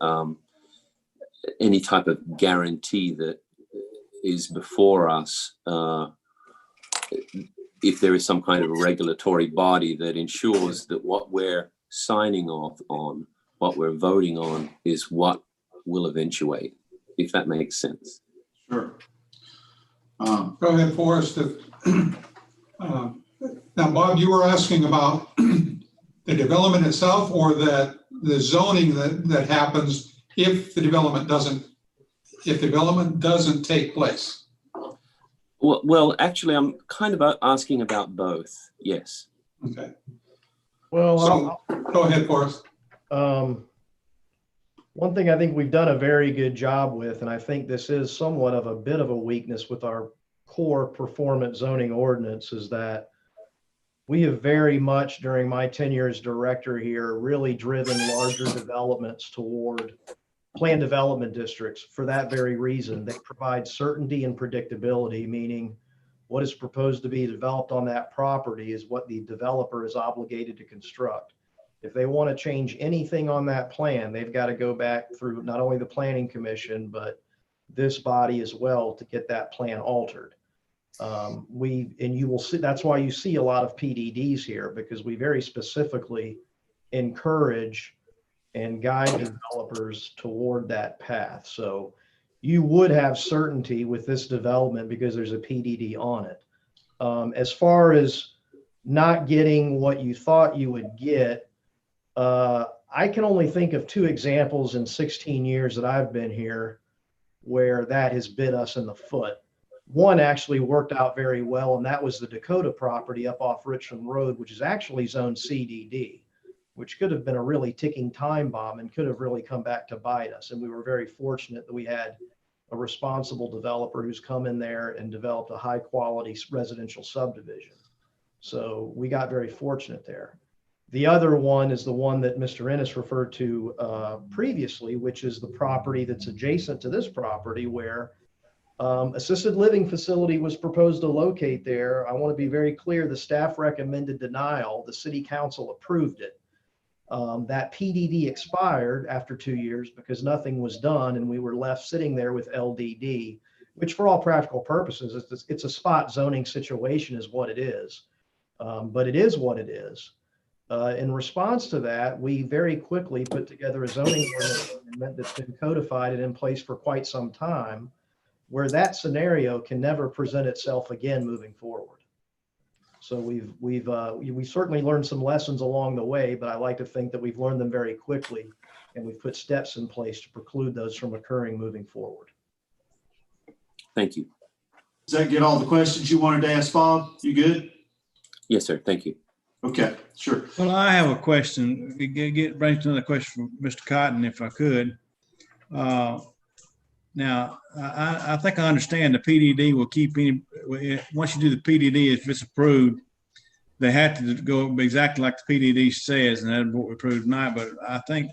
any type of guarantee that is before us, if there is some kind of a regulatory body that ensures that what we're signing off on, what we're voting on, is what will eventuate, if that makes sense. Sure. Go ahead, Forrest. Now, Bob, you were asking about the development itself, or that the zoning that happens if the development doesn't take place. Well, actually, I'm kind of asking about both. Yes. Okay. Well, so, go ahead, Forrest. One thing I think we've done a very good job with, and I think this is somewhat of a bit of a weakness with our core performance zoning ordinance, is that we have very much, during my tenure as director here, really driven larger developments toward planned development districts for that very reason. They provide certainty and predictability, meaning what is proposed to be developed on that property is what the developer is obligated to construct. If they want to change anything on that plan, they've got to go back through not only the planning commission, but this body as well to get that plan altered. And you will see, that's why you see a lot of PDDs here, because we very specifically encourage and guide developers toward that path. So you would have certainty with this development because there's a PDD on it. As far as not getting what you thought you would get, I can only think of 2 examples in 16 years that I've been here where that has bit us in the foot. One actually worked out very well, and that was the Dakota property up off Richland Road, which is actually zone CDD, which could have been a really ticking time bomb and could have really come back to bite us. And we were very fortunate that we had a responsible developer who's come in there and developed a high quality residential subdivision. So we got very fortunate there. The other one is the one that Mr. Ennis referred to previously, which is the property that's adjacent to this property where assisted living facility was proposed to locate there. I want to be very clear, the staff recommended denial. The city council approved it. That PDD expired after 2 years because nothing was done, and we were left sitting there with LDD, which for all practical purposes, it's a spot zoning situation is what it is. But it is what it is. In response to that, we very quickly put together a zoning ordinance that's been codified and in place for quite some time, where that scenario can never present itself again moving forward. So we've certainly learned some lessons along the way, but I like to think that we've learned them very quickly, and we've put steps in place to preclude those from occurring moving forward. Thank you. Does that get all the questions you wanted to ask, Bob? You good? Yes, sir. Thank you. Okay, sure. Well, I have a question. Bring to another question from Mr. Cotton, if I could. Now, I think I understand the PDD will keep any, once you do the PDD, if it's approved, they have to go exactly like the PDD says, and that's what we approved tonight. But I think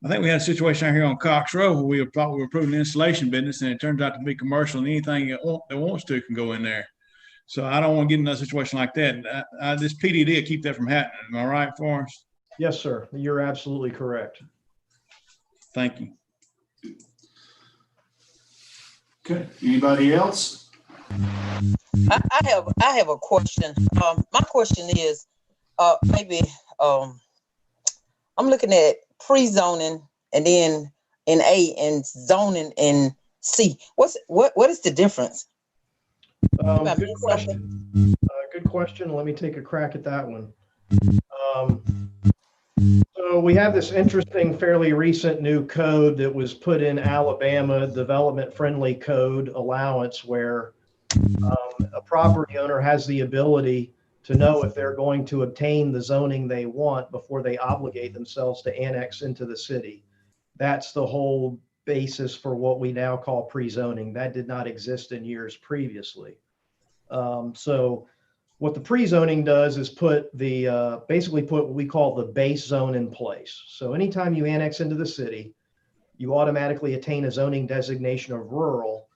we had a situation out here on Cox Road where we thought we were approving the installation business, and it turns out to be commercial, and anything that wants to can go in there. So I don't want to get in another situation like that. This PDD will keep that from happening. Am I right, Forrest? Yes, sir. You're absolutely correct. Thank you. Okay. Anybody else? I have a question. My question is, maybe I'm looking at pre-zoning and then in A and zoning in C. What is the difference? Good question. Good question. Let me take a crack at that one. So we have this interesting, fairly recent new code that was put in Alabama, development-friendly code allowance, where a property owner has the ability to know if they're going to obtain the zoning they want before they obligate themselves to annex into the city. That's the whole basis for what we now call pre-zoning. That did not exist in years previously. So what the pre-zoning does is basically put what we call the base zone in place. So anytime you annex into the city, you automatically attain a zoning designation of rural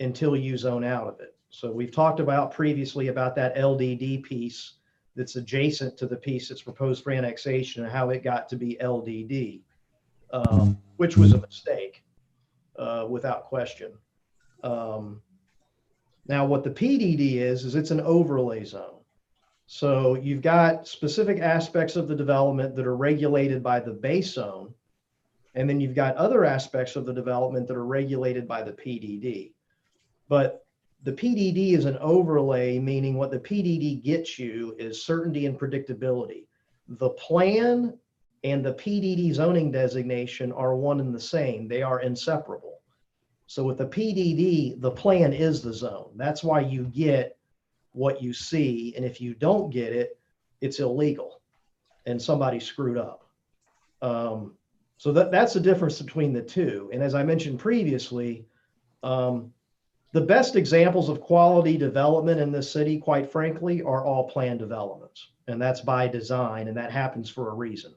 until you zone out of it. So we've talked about previously about that LDD piece that's adjacent to the piece that's proposed for annexation and how it got to be LDD, which was a mistake, without question. Now, what the PDD is it's an overlay zone. So you've got specific aspects of the development that are regulated by the base zone, and then you've got other aspects of the development that are regulated by the PDD. But the PDD is an overlay, meaning what the PDD gets you is certainty and predictability. The plan and the PDD zoning designation are one and the same. They are inseparable. So with the PDD, the plan is the zone. That's why you get what you see. And if you don't get it, it's illegal and somebody screwed up. So that's the difference between the two. And as I mentioned previously, the best examples of quality development in this city, quite frankly, are all planned developments. And that's by design, and that happens for a reason.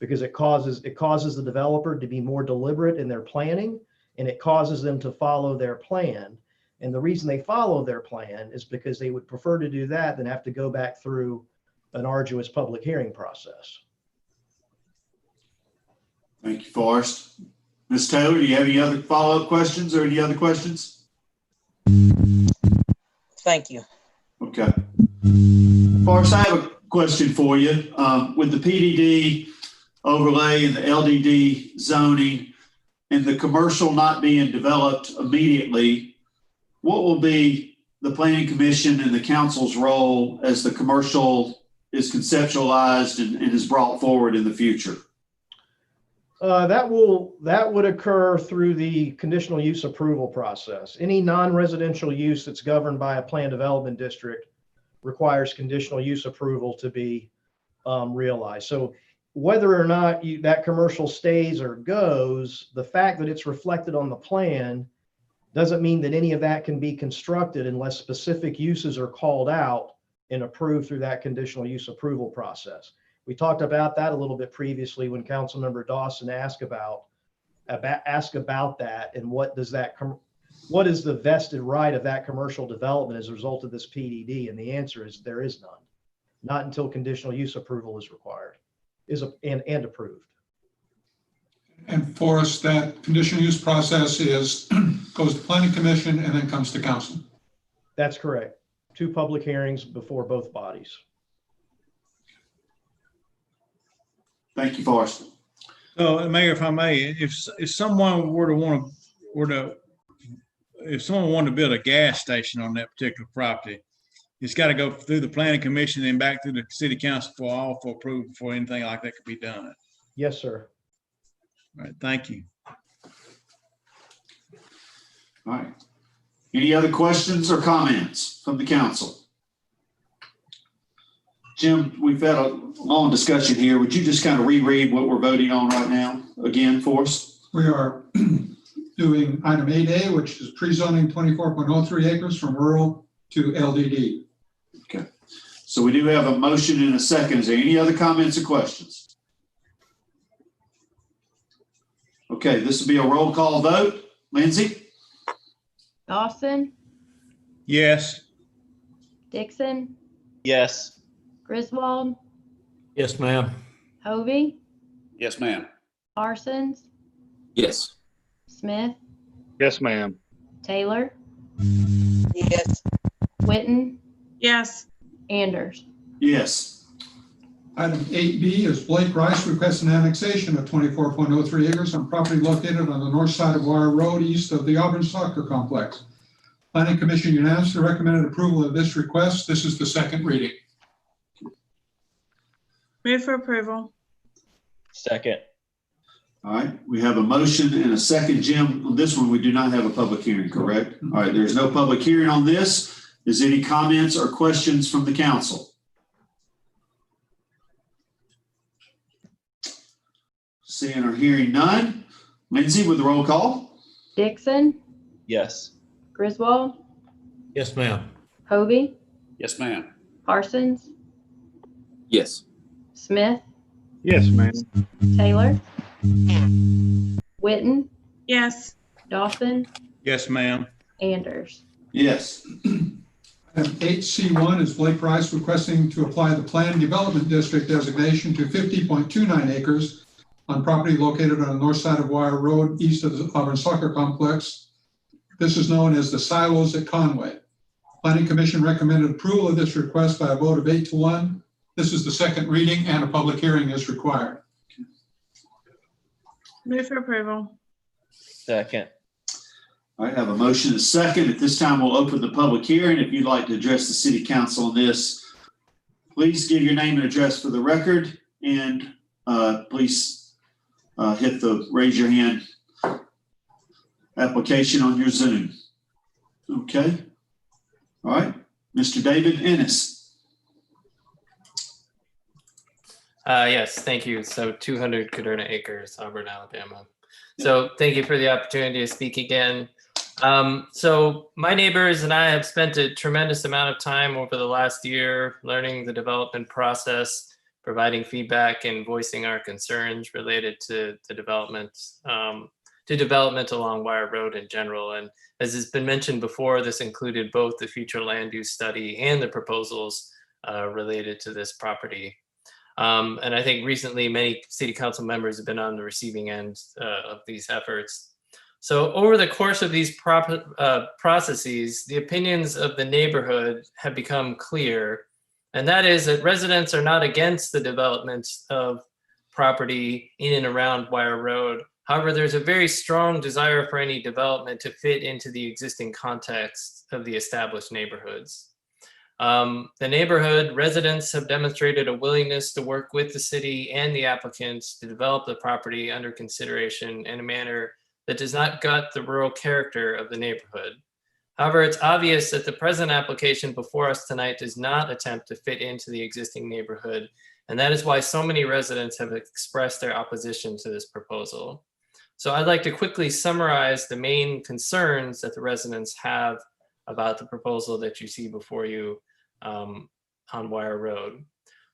because it causes the developer to be more deliberate in their planning, and it causes them to follow their plan. And the reason they follow their plan is because they would prefer to do that than have to go back through an arduous public hearing process. Thank you, Forrest. Ms. Taylor, do you have any other follow-up questions or any other questions? Thank you. Okay. Forrest, I have a question for you. With the PDD overlay and the LDD zoning and the commercial not being developed immediately, what will be the Planning Commission and the council's role as the commercial is conceptualized and is brought forward in the future? That would occur through the conditional use approval process. Any non-residential use that's governed by a planned development district requires conditional use approval to be realized. So whether or not that commercial stays or goes, the fact that it's reflected on the plan doesn't mean that any of that can be constructed unless specific uses are called out and approved through that conditional use approval process. We talked about that a little bit previously when Councilmember Dawson asked about that and what is the vested right of that commercial development as a result of this PDD? And the answer is there is none, not until conditional use approval is required, and approved. And for us, that conditional use process goes to Planning Commission and then comes to council. That's correct. 2 public hearings before both bodies. Thank you, Forrest. So, Mayor, if I may, if someone were to want to, if someone wanted to build a gas station on that particular property, it's got to go through the Planning Commission and back through the City Council for approval before anything like that could be done. Yes, sir. All right, thank you. All right. Any other questions or comments from the council? Jim, we've had a long discussion here. Would you just kind of reread what we're voting on right now again for us? We are doing item 8A, which is pre-zoning 24.03 acres from rural to LDD. Okay. So we do have a motion and a second. Is there any other comments or questions? Okay, this will be a roll call vote. Lindsay? Dawson, Yes. Dixon, Yes. Griswold, Yes, ma'am. Hovey, Yes, ma'am. Parsons, Yes. Smith, Yes, ma'am. Taylor, Yes. Witten, Yes. Anders. Yes. Item 8B is Blake Rice requests an annexation of 24.03 acres on property located on the north side of Wire Road, east of the Auburn Soccer Complex. Planning Commission unanimously recommended approval of this request. This is the second reading. Move for approval. Second. All right, we have a motion and a second. Jim, on this one, we do not have a public hearing, correct? All right, there's no public hearing on this. Is there any comments or questions from the council? Seeing or hearing none. Lindsay with the roll call. Dixon, Yes. Griswold, Yes, ma'am. Hovey, Yes, ma'am. Parsons, Yes. Smith, Yes, ma'am. Taylor, Witten, Yes. Dawson, Yes, ma'am. Anders. Yes. Item 8C1 is Blake Rice requesting to apply the Planned Development District designation to 50.29 acres on property located on the north side of Wire Road, east of the Auburn Soccer Complex. This is known as the Silos at Conway. Planning Commission recommended approval of this request by a vote of 8-1. This is the second reading and a public hearing is required. Move for approval. Second. All right, I have a motion and a second. At this time, we'll open the public hearing. If you'd like to address the city council on this, please give your name and address for the record, and please hit the raise your hand application on your Zoom. Okay. All right, Mr. David Ennis. Yes, thank you. So 200 Caderna acres, Auburn, Alabama. So thank you for the opportunity to speak again. So my neighbors and I have spent a tremendous amount of time over the last year learning the development process. providing feedback and voicing our concerns related to the development along Wire Road in general. And as has been mentioned before, this included both the future land use study and the proposals related to this property. And I think recently many city council members have been on the receiving end of these efforts. So over the course of these processes, the opinions of the neighborhood have become clear, and that is that residents are not against the development of property in and around Wire Road. However, there's a very strong desire for any development to fit into the existing context of the established neighborhoods. The neighborhood residents have demonstrated a willingness to work with the city and the applicants to develop the property under consideration in a manner that does not gut the rural character of the neighborhood. However, it's obvious that the present application before us tonight does not attempt to fit into the existing neighborhood, and that is why so many residents have expressed their opposition to this proposal. So I'd like to quickly summarize the main concerns that the residents have about the proposal that you see before you on Wire Road.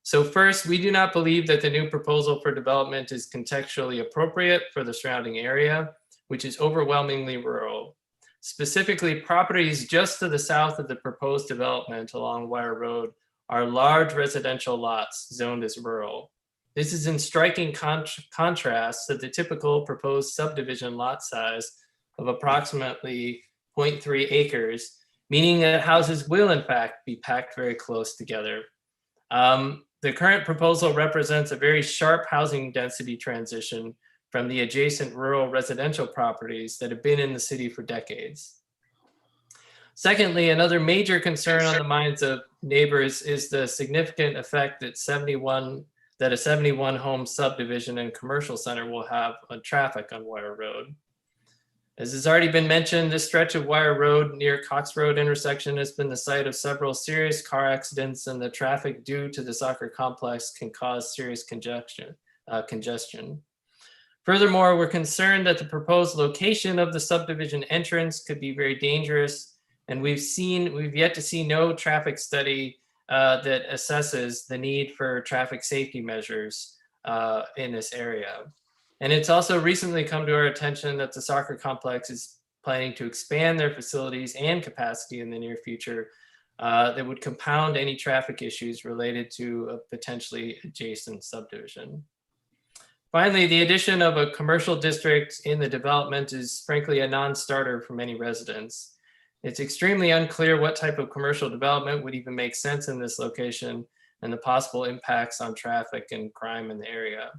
So first, we do not believe that the new proposal for development is contextually appropriate for the surrounding area, which is overwhelmingly rural. Specifically, properties just to the south of the proposed development along Wire Road are large residential lots zoned as rural. This is in striking contrast to the typical proposed subdivision lot size of approximately 0.3 acres, meaning that houses will in fact be packed very close together. The current proposal represents a very sharp housing density transition from the adjacent rural residential properties that have been in the city for decades. Secondly, another major concern on the minds of neighbors is the significant effect that a 71 home subdivision and commercial center will have on traffic on Wire Road. As has already been mentioned, this stretch of Wire Road near Cox Road intersection has been the site of several serious car accidents, and the traffic due to the soccer complex can cause serious congestion. Furthermore, we're concerned that the proposed location of the subdivision entrance could be very dangerous, and we've yet to see no traffic study that assesses the need for traffic safety measures in this area. And it's also recently come to our attention that the soccer complex is planning to expand their facilities and capacity in the near future that would compound any traffic issues related to a potentially adjacent subdivision. Finally, the addition of a commercial district in the development is frankly a non-starter for many residents. It's extremely unclear what type of commercial development would even make sense in this location and the possible impacts on traffic and crime in the area.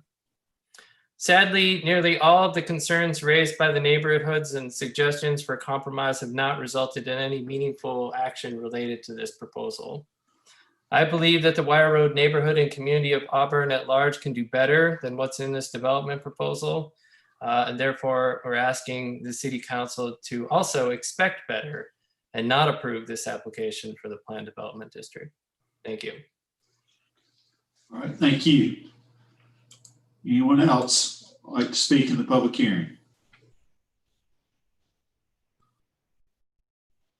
Sadly, nearly all of the concerns raised by the neighborhoods and suggestions for compromise have not resulted in any meaningful action related to this proposal. I believe that the Wire Road neighborhood and community of Auburn at large can do better than what's in this development proposal. And therefore, we're asking the city council to also expect better and not approve this application for the planned development district. Thank you. All right, thank you. Anyone else like to speak in the public hearing?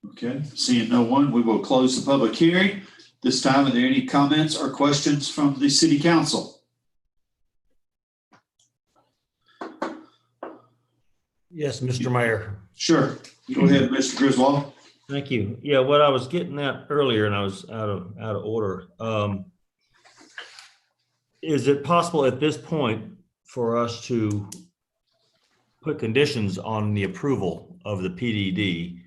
Okay, seeing no one, we will close the public hearing. This time, are there any comments or questions from the city council? Yes, Mr. Mayor. Sure. Go ahead, Mr. Griswold. Thank you. Yeah, what I was getting at earlier, and I was out of order. Is it possible at this point for us to put conditions on the approval of the PDD?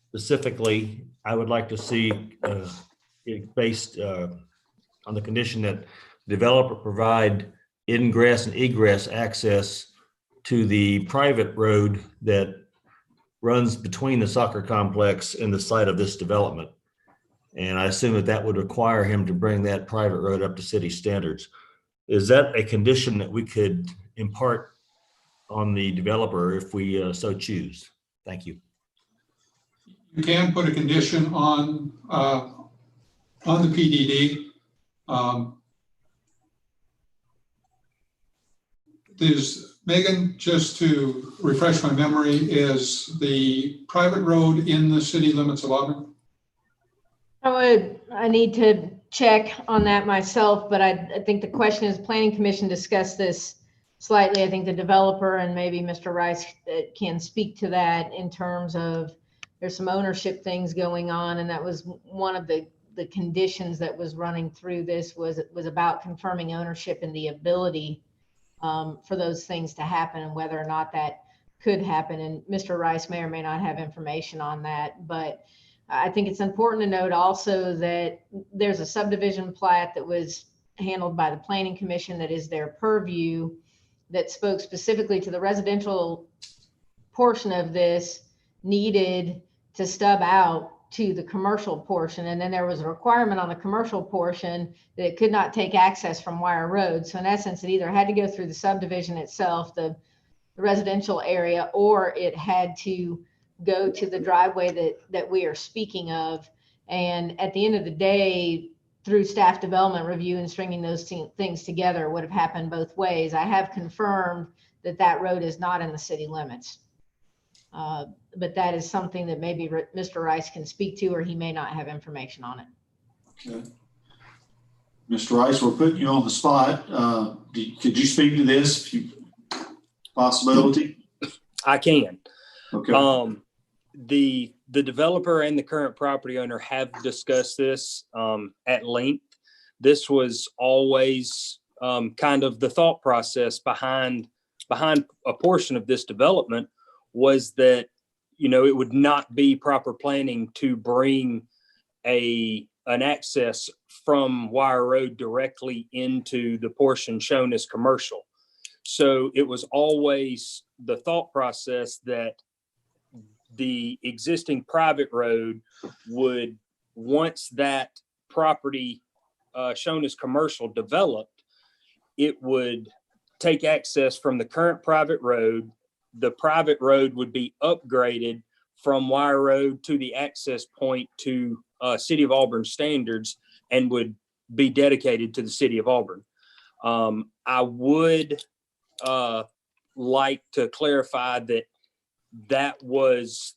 Specifically, I would like to see it based on the condition that developer provide ingress and egress access to the private road that runs between the soccer complex and the site of this development. And I assume that that would require him to bring that private road up to city standards. Is that a condition that we could impart on the developer if we so choose? Thank you. You can put a condition on the PDD. Megan, just to refresh my memory, is the private road in the city limits of Auburn? I need to check on that myself, but I think the question is, Planning Commission discussed this slightly. I think the developer and maybe Mr. Rice can speak to that in terms of there's some ownership things going on, and that was one of the conditions that was running through this was about confirming ownership and the ability for those things to happen and whether or not that could happen. And Mr. Rice may or may not have information on that, but I think it's important to note also that there's a subdivision plat that was handled by the Planning Commission that is their purview that spoke specifically to the residential portion of this needed to stub out to the commercial portion. And then there was a requirement on the commercial portion that it could not take access from Wire Road. So in essence, it either had to go through the subdivision itself, the residential area, or it had to go to the driveway that we are speaking of. And at the end of the day, through staff development review and stringing those things together would have happened both ways. I have confirmed that that road is not in the city limits. But that is something that maybe Mr. Rice can speak to, or he may not have information on it. Okay. Mr. Rice, we're putting you on the spot. Could you speak to this possibility? I can. Okay. The developer and the current property owner have discussed this at length. This was always kind of the thought process behind a portion of this development, was that, you know, it would not be proper planning to bring an access from Wire Road directly into the portion shown as commercial. So it was always the thought process that the existing private road would, once that property shown as commercial developed, it would take access from the current private road. The private road would be upgraded from Wire Road to the access point to City of Auburn standards and would be dedicated to the City of Auburn. I would like to clarify that was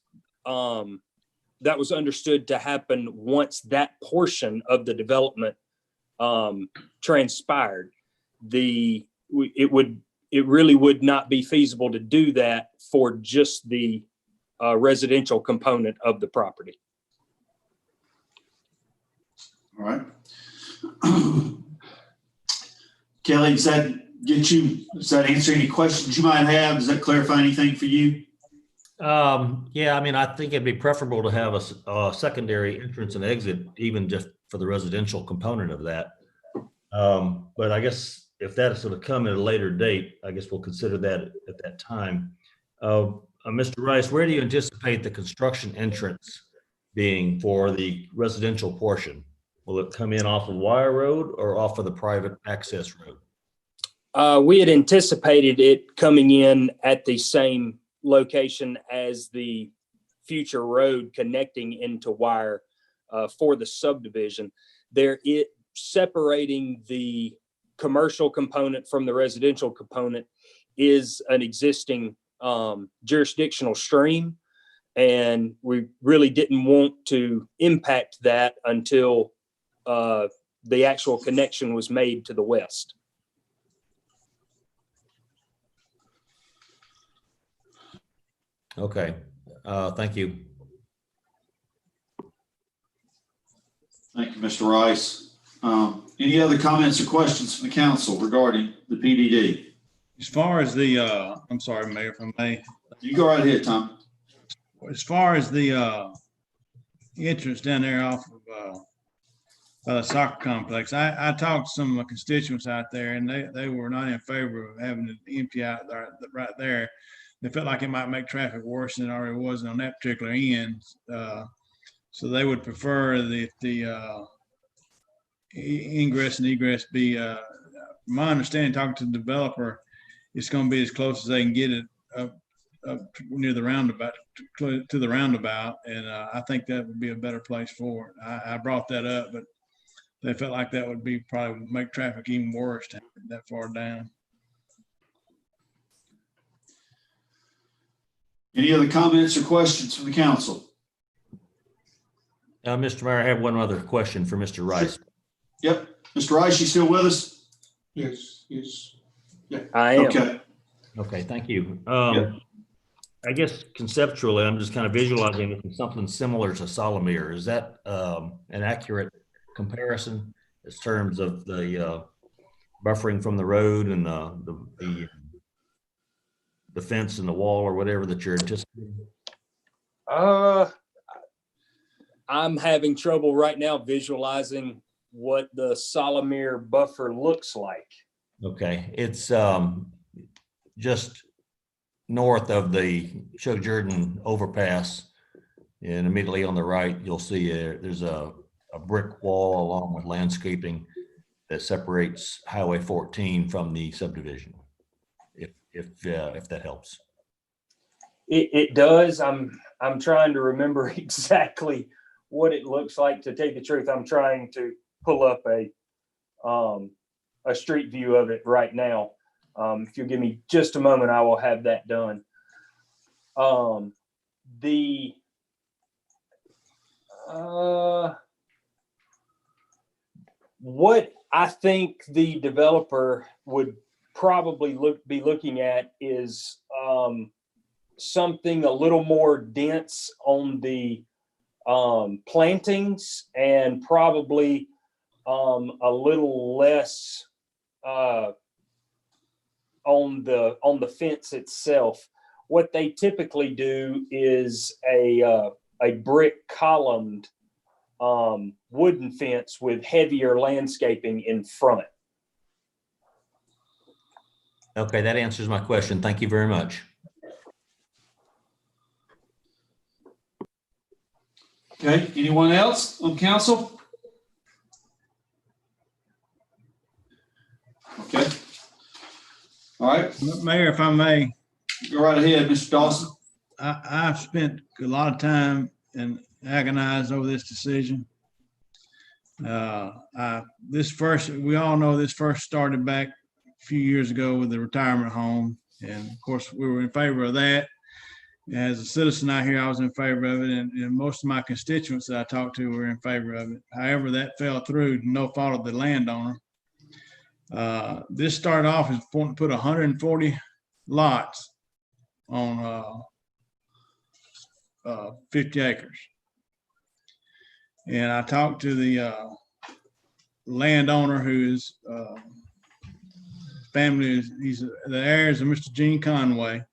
understood to happen once that portion of the development transpired. It really would not be feasible to do that for just the residential component of the property. All right. Kelly, does that answer any questions you might have? Does that clarify anything for you? Yeah, I mean, I think it'd be preferable to have a secondary entrance and exit, even just for the residential component of that. But I guess if that's going to come at a later date, I guess we'll consider that at that time. Mr. Rice, where do you anticipate the construction entrance being for the residential portion? Will it come in off of Wire Road or off of the private access road? We had anticipated it coming in at the same location as the future road connecting into Wire for the subdivision. Separating the commercial component from the residential component is an existing jurisdictional stream, and we really didn't want to impact that until the actual connection was made to the west. Okay, thank you. Thank you, Mr. Rice. Any other comments or questions from the council regarding the PDD? As far as the, I'm sorry, Mayor, if I may. You go right ahead, Tom. As far as the entrance down there off of by the soccer complex, I talked to some of my constituents out there, and they were not in favor of having it empty out there, right there. They felt like it might make traffic worse than it already was on that particular end. So they would prefer the ingress and egress be, my understanding, talking to the developer, it's going to be as close as they can get it up near the roundabout, to the roundabout. And I think that would be a better place for it. I brought that up, but they felt like that would be probably make traffic even worse to have it that far down. Any other comments or questions from the council? Mr. Mayor, I have one other question for Mr. Rice. Yep. Mr. Rice, you still with us? Yes, yes. Yeah. I am. Okay. Okay, thank you. Yep. I guess conceptually, I'm just kind of visualizing it as something similar to Solomir. Is that an accurate comparison in terms of the buffering from the road and the fence and the wall or whatever that you're anticipating? I'm having trouble right now visualizing what the Solomir buffer looks like. Okay, it's just north of the Show Jordan overpass, and immediately on the right, you'll see there's a brick wall along with landscaping that separates Highway 14 from the subdivision. If that helps. It does. I'm trying to remember exactly what it looks like. To tell you the truth, I'm trying to pull up a street view of it right now. If you'll give me just a moment, I will have that done. What I think the developer would probably be looking at is something a little more dense on the plantings, and probably a little less on the fence itself. What they typically do is a brick columned wooden fence with heavier landscaping in front. Okay, that answers my question. Thank you very much. Okay, anyone else on council? Okay. All right. Mayor, if I may. Go right ahead, Mr. Dawson. I've spent a lot of time and agonized over this decision. We all know this first started back a few years ago with the retirement home. And of course, we were in favor of that. As a citizen out here, I was in favor of it, and most of my constituents that I talked to were in favor of it. However, that fell through, no fault of the landowner. This started off as wanting to put 140 lots on 50 acres. And I talked to the landowner whose family he's the heirs of Mr. Gene Conway,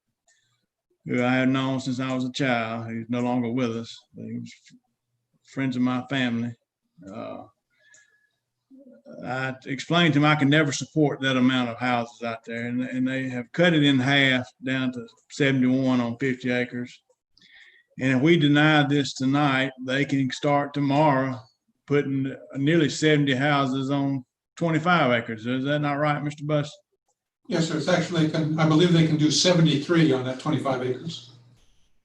who I had known since I was a child. He's no longer with us, but he was friends of my family. I explained to him I can never support that amount of houses out there, and they have cut it in half down to 71 on 50 acres. And if we deny this tonight, they can start tomorrow putting nearly 70 houses on 25 acres. Is that not right, Mr. Buss? Yes, sir. It's actually, I believe they can do 73 on that 25 acres.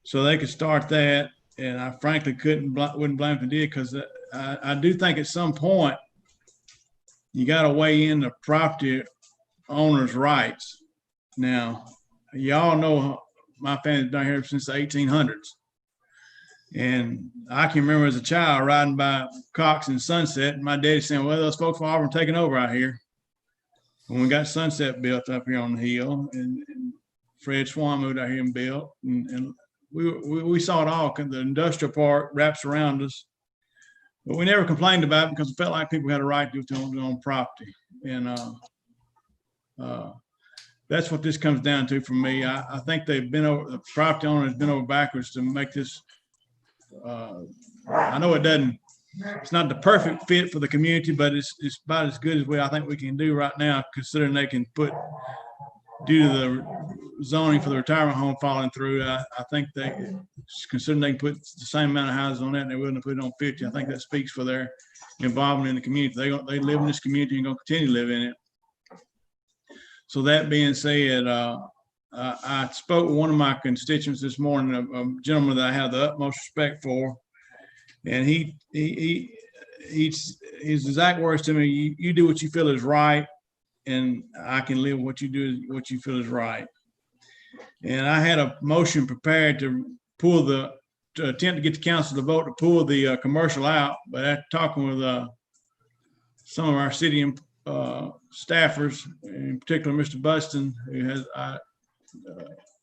So they could start that, and I frankly wouldn't blame if they did, because I do think at some point you got to weigh in the property owner's rights. Now, y'all know my family's been here since the 1800s. And I can remember as a child riding by Cox and Sunset, and my daddy saying, well, those folks from Auburn taking over out here. When we got Sunset built up here on the hill, and Fred Swan moved out here and built, and we saw it all. The industrial park wraps around us, but we never complained about it because we felt like people had a right to their own property. And that's what this comes down to for me. I think the property owner has been over backwards to make this. I know it's not the perfect fit for the community, but it's about as good as I think we can do right now, considering they can due to the zoning for the retirement home falling through. I think considering they can put the same amount of houses on that and they're willing to put it on 50, I think that speaks for their involvement in the community. They live in this community and going to continue to live in it. So that being said, I spoke with one of my constituents this morning, a gentleman that I have the utmost respect for, and his exact words to me: "You do what you feel is right, and I can live what you feel is right." And I had a motion prepared to attempt to get the council to vote to pull the commercial out, but after talking with some of our city staffers, in particular Mr. Buston, who has,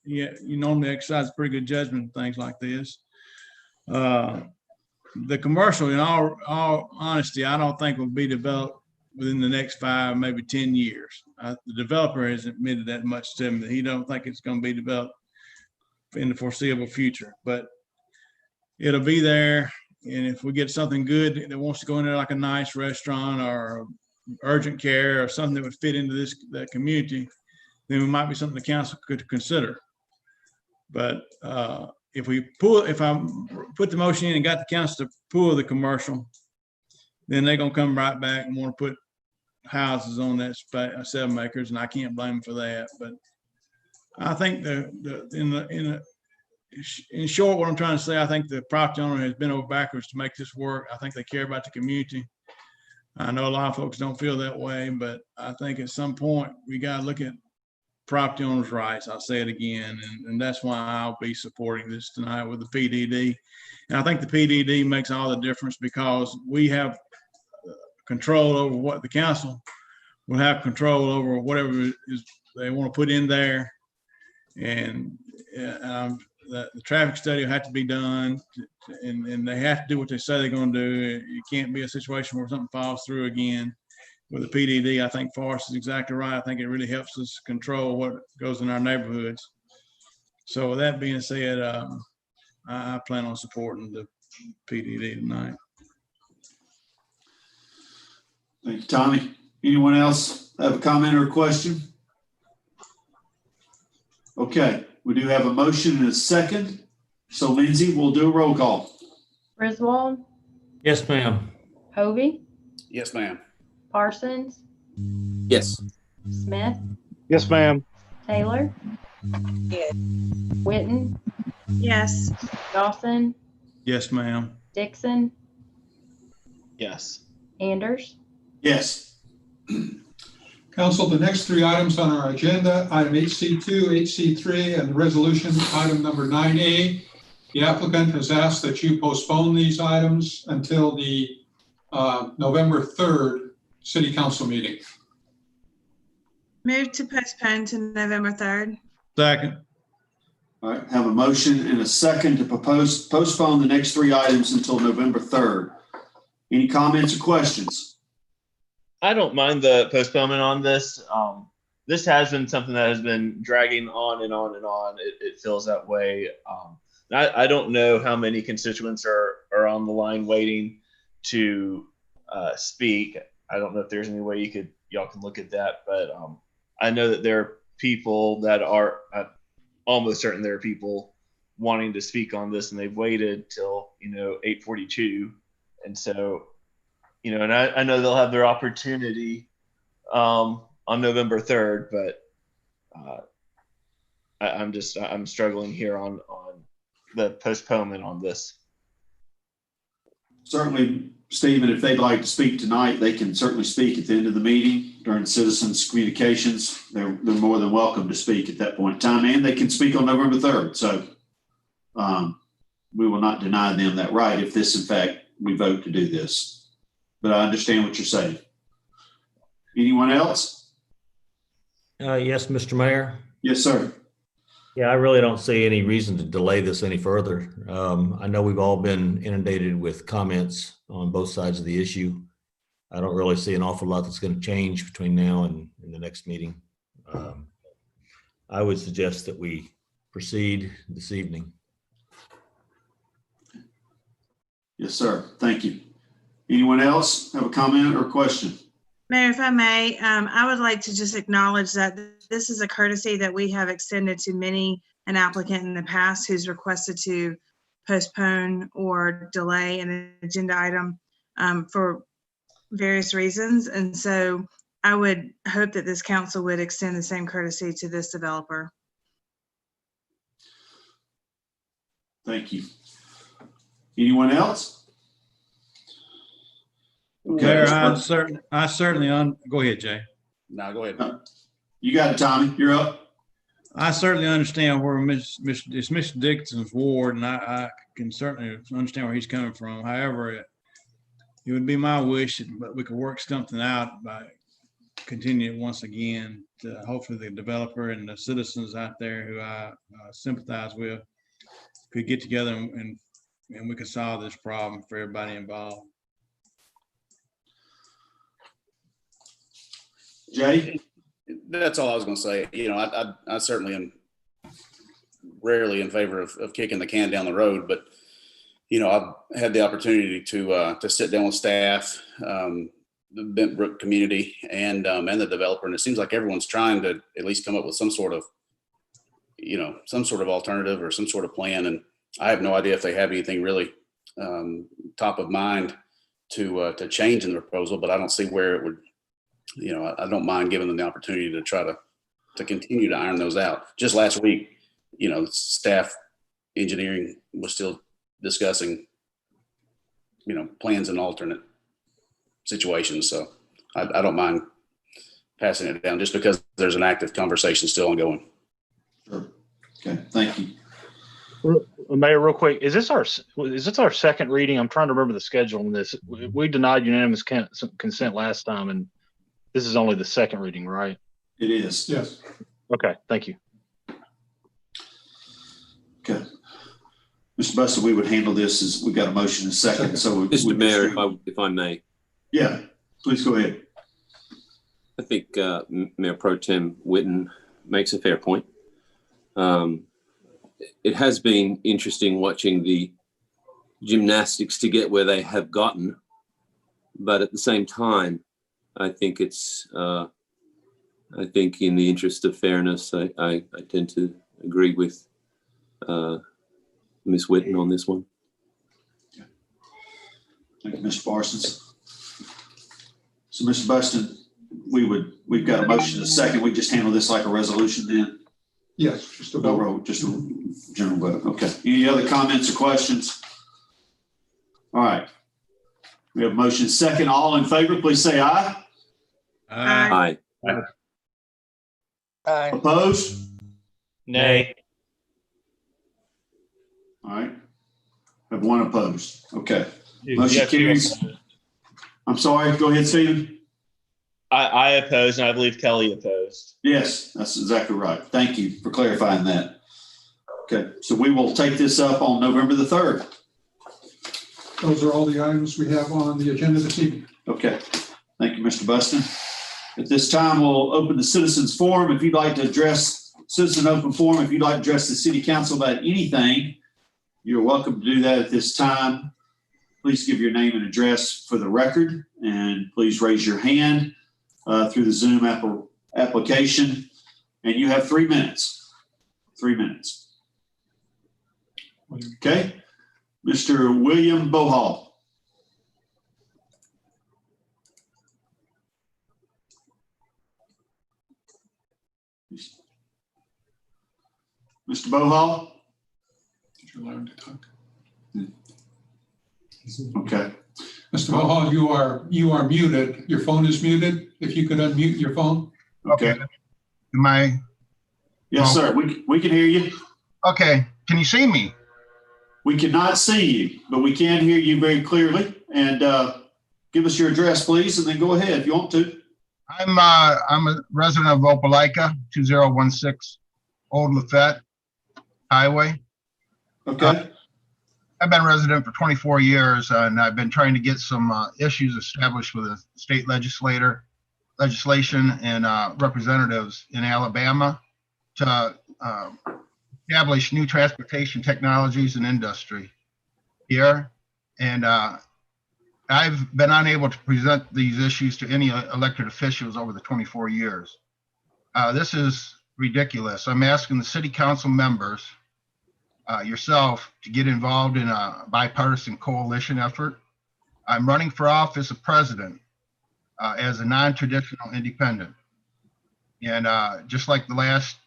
you normally exercise pretty good judgment in things like this. The commercial, in all honesty, I don't think will be developed within the next 5, maybe 10 years. The developer has admitted that much to me, that he don't think it's going to be developed in the foreseeable future, but it'll be there. And if we get something good that wants to go in there, like a nice restaurant or urgent care or something that would fit into that community, then it might be something the council could consider. But if I put the motion in and got the council to pull the commercial, then they're gonna come right back and want to put houses on that 7 acres, and I can't blame them for that. But I think in short, what I'm trying to say, I think the property owner has been over backwards to make this work. I think they care about the community. I know a lot of folks don't feel that way, but I think at some point we got to look at property owners' rights. I'll say it again, and that's why I'll be supporting this tonight with the PDD. And I think the PDD makes all the difference, because we have control over what the council will have control over, whatever is they want to put in there. And the traffic study will have to be done, and they have to do what they say they're going to do. It can't be a situation where something falls through again. With the PDD, I think Forrest is exactly right. I think it really helps us control what goes in our neighborhoods. So with that being said, I plan on supporting the PDD tonight. Thank you, Tommy. Anyone else have a comment or a question? Okay, we do have a motion and a second. So Lindsay, we'll do a roll call. Griswold, Yes, ma'am. Hovey, Yes, ma'am. Parsons, Yes. Smith, Yes, ma'am. Taylor, Yes. Witten, Yes. Dawson, Yes, ma'am. Dixon, Yes. Anders. Yes. Council, the next 3 items on our agenda, item 8C2, 8C3, and resolution item number 9A. The applicant has asked that you postpone these items until the November 3rd City Council meeting. Move to postpone to November 3rd. Second. All right, have a motion and a second to postpone the next 3 items until November 3rd. Any comments or questions? I don't mind the postponement on this. This has been something that has been dragging on and on and on. It feels that way. I don't know how many constituents are on the line waiting to speak. I don't know if there's any way y'all can look at that, but I know that there are people that are almost certain there are people wanting to speak on this, and they've waited till 8:42, and so and I know they'll have their opportunity on November 3rd, but I'm struggling here on the postponement on this. Certainly, Stephen, if they'd like to speak tonight, they can certainly speak at the end of the meeting during citizens communications. They're more than welcome to speak at that point in time, and they can speak on November 3rd. So we will not deny them that right if this, in fact, we vote to do this. But I understand what you're saying. Anyone else? Yes, Mr. Mayor. Yes, sir. Yeah, I really don't see any reason to delay this any further. I know we've all been inundated with comments on both sides of the issue. I don't really see an awful lot that's going to change between now and the next meeting. I would suggest that we proceed this evening. Yes, sir. Thank you. Anyone else have a comment or question? Mayor, if I may, I would like to just acknowledge that this is a courtesy that we have extended to an applicant in the past who's requested to postpone or delay an agenda item for various reasons. And so I would hope that this council would extend the same courtesy to this developer. Thank you. Anyone else? Okay, I certainly go ahead, Jay. No, go ahead. You got it, Tommy. You're up. I certainly understand where it's Mr. Dixon's ward, and I can certainly understand where he's coming from. However, it would be my wish, but we could work something out by continuing once again. Hopefully the developer and the citizens out there who I sympathize with could get together and we could solve this problem for everybody involved. Jay? That's all I was going to say. You know, I certainly am rarely in favor of kicking the can down the road, but you know, I've had the opportunity to sit down with staff, the Bent Brook community, and the developer, and it seems like everyone's trying to at least come up with some sort of, you know, some sort of alternative or some sort of plan. And I have no idea if they have anything really top of mind to change in the proposal, but I don't see where it would. You know, I don't mind giving them the opportunity to try to continue to iron those out. Just last week, you know, staff engineering was still discussing, you know, plans and alternate situations. So I don't mind passing it down just because there's an active conversation still ongoing. Sure. Okay, thank you. Mayor, real quick, is this our second reading? I'm trying to remember the schedule on this. We denied unanimous consent last time, and this is only the second reading, right? It is. Yes. Okay, thank you. Okay. Mr. Buster, we would handle this as we got a motion in a second. So Mr. Mayor, if I may. Yeah, please go ahead. I think Mayor Pro Tem Whitten makes a fair point. It has been interesting watching the gymnastics to get where they have gotten, but at the same time, I think it's, I think in the interest of fairness, I tend to agree with Ms. Whitten on this one. Thank you, Mr. Parsons. So, Mr. Buston, we've got a motion in a second. We just handle this like a resolution then? Yes, just a vote. Just a general vote. Okay. Any other comments or questions? All right. We have a motion second. All in favor, please say aye. Aye. Aye. Aye. Opposed? Nay. All right. Have one opposed. Okay. You Motion have two carries. opposed. I'm sorry. Go ahead, Stephen. I opposed, and I believe Kelly opposed. Yes, that's exactly right. Thank you for clarifying that. Okay. So we will take this up on November the 3rd. Those are all the items we have on the agenda this evening. Okay. Thank you, Mr. Buston. At this time, we'll open the citizens forum. If you'd like to address citizen open forum, if you'd like to address the city council about anything, you're welcome to do that at this time. Please give your name and address for the record, and please raise your hand through the Zoom application. And you have 3 minutes. 3 minutes. Okay. Mr. William Bohall. Mr. Bohall? Did you learn to talk? Okay. Mr. Bohall, you are muted. Your phone is muted. If you could unmute your phone. Okay. Am I? Yes, sir. We can hear you. Okay. Can you see me? We cannot see you, but we can hear you very clearly. And give us your address, please, and then go ahead if you want to. I'm a resident of Opelika, 2016 Old Lafette Highway. Okay. I've been a resident for 24 years, and I've been trying to get some issues established with the state legislation and representatives in Alabama to establish new transportation technologies and industry here. And I've been unable to present these issues to any elected officials over the 24 years. This is ridiculous. I'm asking the city council members, yourself, to get involved in a bipartisan coalition effort. I'm running for office of president as a non-traditional independent. And just like the last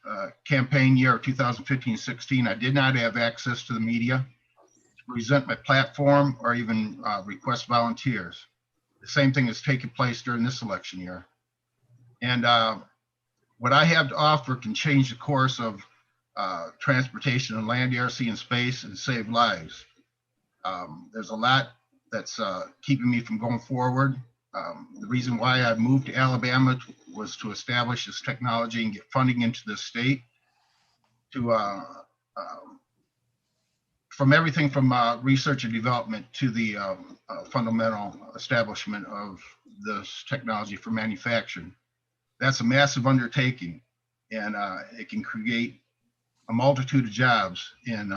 campaign year of 2015-16, I did not have access to the media to present my platform or even request volunteers. The same thing is taking place during this election year. And what I have to offer can change the course of transportation and land, air, sea, and space, and save lives. There's a lot that's keeping me from going forward. The reason why I moved to Alabama was to establish this technology and get funding into this state to from everything from research and development to the fundamental establishment of this technology for manufacturing. That's a massive undertaking, and it can create a multitude of jobs and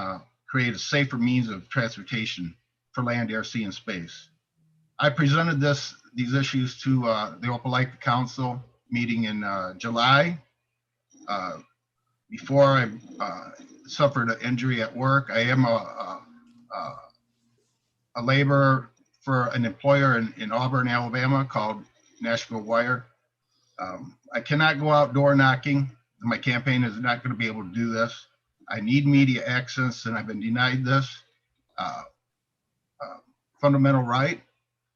create a safer means of transportation for land, air, sea, and space. I presented these issues to the Opelika Council meeting in July. Before I suffered an injury at work, I am a laborer for an employer in Auburn, Alabama called Nashville Wire. I cannot go out door knocking. My campaign is not going to be able to do this. I need media access, and I've been denied this fundamental right.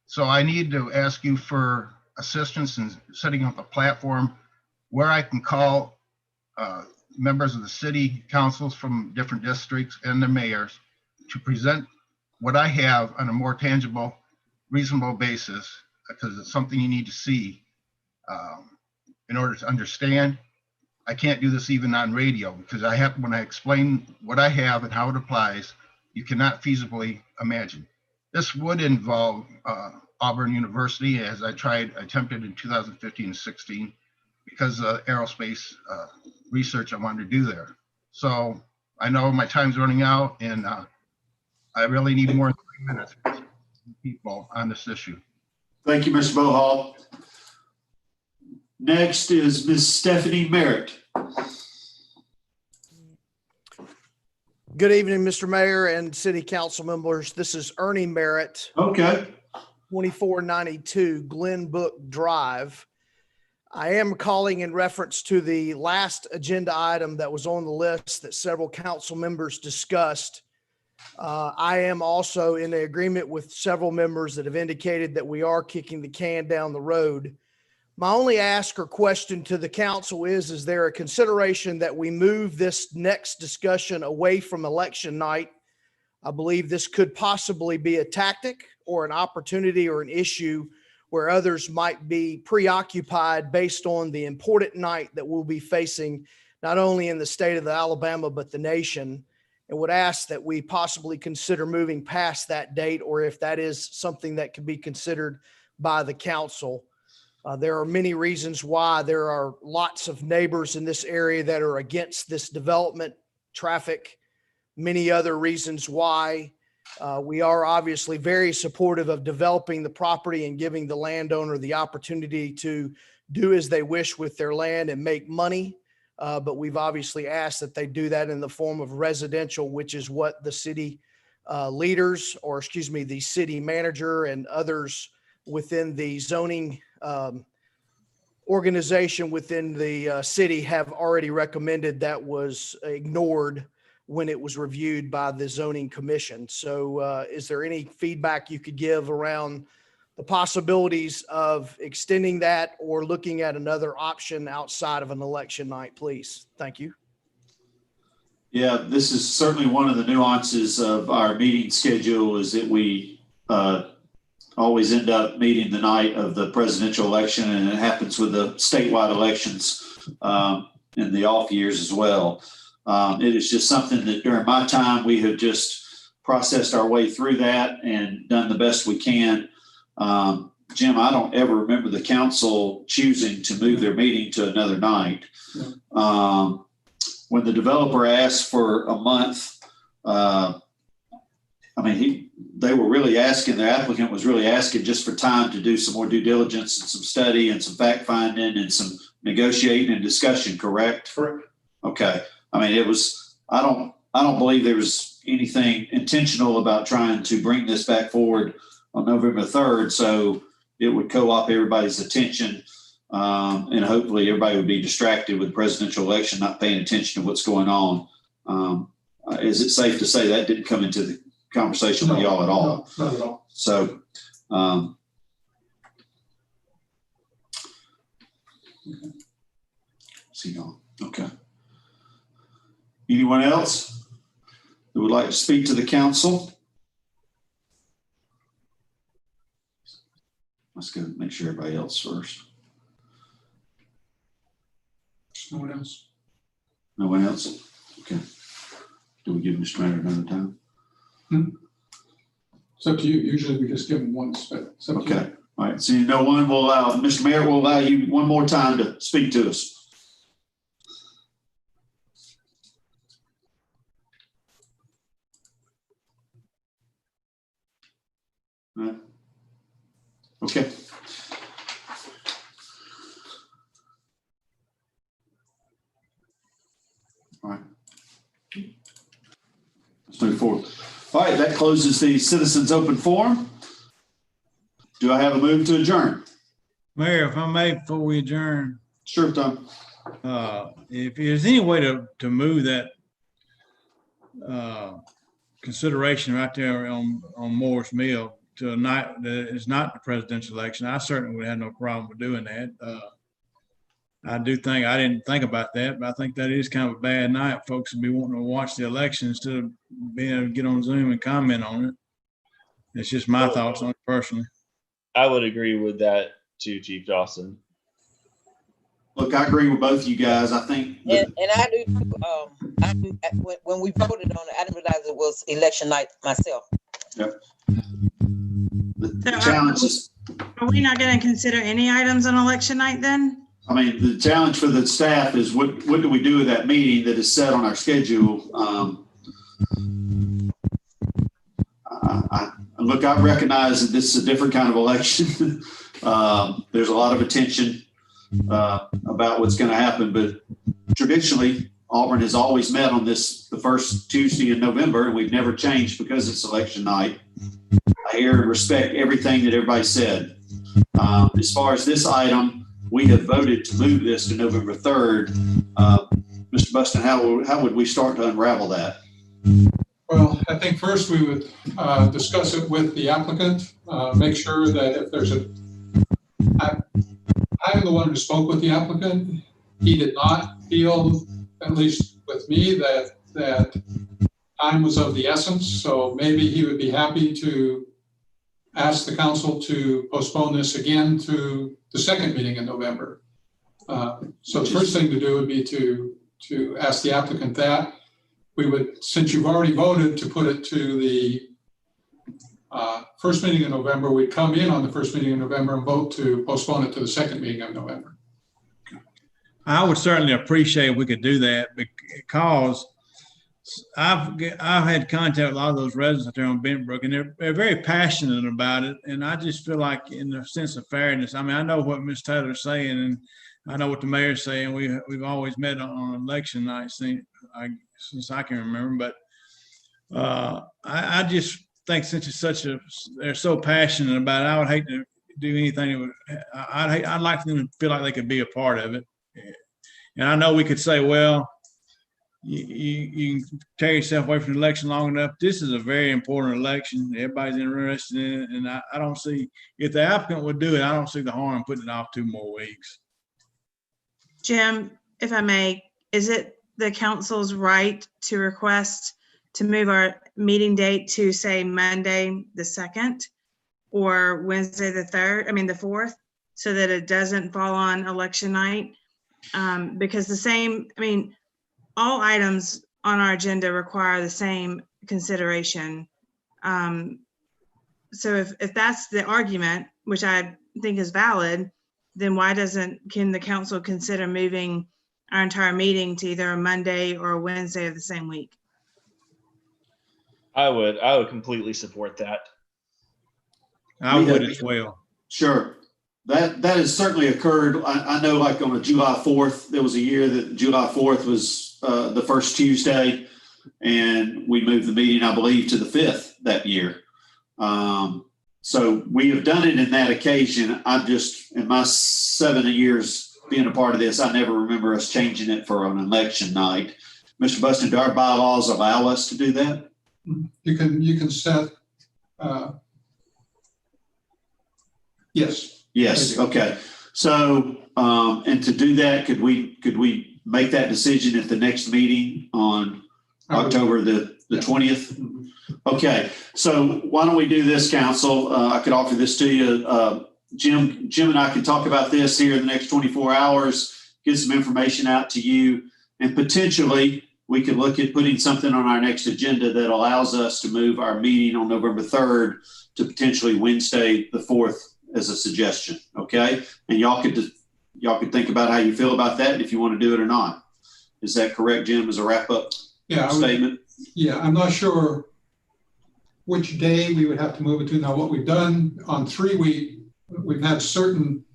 So I need to ask you for assistance in setting up a platform where I can call members of the city councils from different districts and the mayors to present what I have on a more tangible, reasonable basis, because it's something you need to see in order to understand. I can't do this even on radio because when I explain what I have and how it applies, you cannot feasibly imagine. This would involve Auburn University, as I attempted in 2015 and 16, because of aerospace research I wanted to do there. So I know my time's running out, and I really need more than 3 minutes for people on this issue. Thank you, Mr. Bohall. Next is Ms. Stephanie Merritt. Good evening, Mr. Mayor and City Council members. This is Ernie Merritt. Okay. 2492 Glenbrook Drive. I am calling in reference to the last agenda item that was on the list that several council members discussed. I am also in agreement with several members that have indicated that we are kicking the can down the road. My only ask or question to the council is there a consideration that we move this next discussion away from election night? I believe this could possibly be a tactic or an opportunity or an issue where others might be preoccupied based on the important night that we'll be facing, not only in the state of Alabama, but the nation, and would ask that we possibly consider moving past that date, or if that is something that can be considered by the council. There are many reasons why. There are lots of neighbors in this area that are against this development, traffic, many other reasons why. We are obviously very supportive of developing the property and giving the landowner the opportunity to do as they wish with their land and make money. But we've obviously asked that they do that in the form of residential, which is what the city leaders, or excuse me, the city manager and others within the zoning organization within the city have already recommended. That was ignored when it was reviewed by the zoning commission. So is there any feedback you could give around the possibilities of extending that or looking at another option outside of an election night, please? Thank you. Yeah, this is certainly one of the nuances of our meeting schedule, is that we always end up meeting the night of the presidential election, and it happens with the statewide elections in the off years as well. It is just something that during my time, we have just processed our way through that and done the best we can. Jim, I don't ever remember the council choosing to move their meeting to another night. When the developer asked for a month, they were really asking, the applicant was really asking just for time to do some more due diligence and some study and some fact finding and some negotiating and discussion, correct? Correct. Okay. It was, I don't believe there was anything intentional about trying to bring this back forward on November 3rd. So it would co-opt everybody's attention, and hopefully everybody would be distracted with the presidential election, not paying attention to what's going on. Is it safe to say that didn't come into the conversation with y'all at all? No, not at all. So, see y'all. Okay. Anyone else who would like to speak to the council? Let's go make sure everybody else first. No one else. No one else? Okay. Do we give Mr. Mayor another time? It's up to you. Usually we just give them once, but it's up to you. Okay. All right. So no one will allow, Mr. Mayor will allow you one more time to speak to us. All right. Okay. All right. Let's move forward. All right, that closes the citizens open forum. Do I have a move to adjourn? Mayor, if I may, before we adjourn. Sure, Tom. If there's any way to move that consideration right there on Morris Mill to a night that is not the presidential election, I certainly would have no problem with doing that. I do think, I didn't think about that, but I think that is kind of a bad night. Folks would be wanting to watch the election instead of being able to get on Zoom and comment on it. It's just my thoughts on it personally. I would agree with that too, Chief Dawson. Look, I agree with both of you guys. I think. And I do too. When we voted on it, I didn't realize it was election night myself. Yep. The challenge is. Are we not going to consider any items on election night then? I mean, the challenge for the staff is what do we do with that meeting that is set on our schedule? Look, I recognize that this is a different kind of election. There's a lot of attention about what's going to happen, but traditionally, Auburn has always met on the first Tuesday in November, and we've never changed because it's election night. I hear and respect everything that everybody said. As far as this item, we have voted to move this to November 3rd. Mr. Buston, how would we start to unravel that? Well, I think first we would discuss it with the applicant, make sure that if there's I'm the one who spoke with the applicant. He did not feel, at least with me, that time was of the essence. So maybe he would be happy to ask the council to postpone this again to the second meeting in November. So the first thing to do would be to ask the applicant that. We would, since you've already voted to put it to the first meeting in November, we'd come in on the first meeting in November and vote to postpone it to the second meeting of November. I would certainly appreciate if we could do that, because I've had contact with a lot of those residents out there on Bentbrook, and they're very passionate about it. And I just feel like, in the sense of fairness, I mean, I know what Ms. Taylor's saying, and I know what the mayor's saying. We've always met on election night since I can remember. But I just think, since they're so passionate about it, I would hate to do anything that would. I'd like them to feel like they could be a part of it. And I know we could say, well, you can tear yourself away from the election long enough. This is a very important election. Everybody's interested in it. And I don't see, if the applicant would do it, I don't see the harm in putting it off 2 more weeks. Jim, if I may, is it the council's right to request to move our meeting date to, say, Monday the 2nd or Wednesday the 3rd, the 4th, so that it doesn't fall on election night? Because all items on our agenda require the same consideration. So if that's the argument, which I think is valid, then why can the council consider moving our entire meeting to either a Monday or a Wednesday of the same week? I would completely support that. I would as well. Sure. That has certainly occurred. I know, like on a July 4th, there was a year that July 4th was the first Tuesday, and we moved the meeting, I believe, to the 5th that year. So we have done it in that occasion. In my 7 years being a part of this, I never remember us changing it for an election night. Mr. Buston, do our bylaws allow us to do that? You can set, yes. Yes. Okay. So, and to do that, could we make that decision at the next meeting on October the 20th? Okay. So why don't we do this, council? I could offer this to you. Jim and I can talk about this here in the next 24 hours, get some information out to you, and potentially we could look at putting something on our next agenda that allows us to move our meeting on November 3rd to potentially Wednesday, the 4th as a suggestion. Okay. And y'all could think about how you feel about that and if you want to do it or not. Is that correct, Jim, as a wrap up statement? Yeah, I'm not sure which day we would have to move it to. Now, what we've done on 3 we've had certain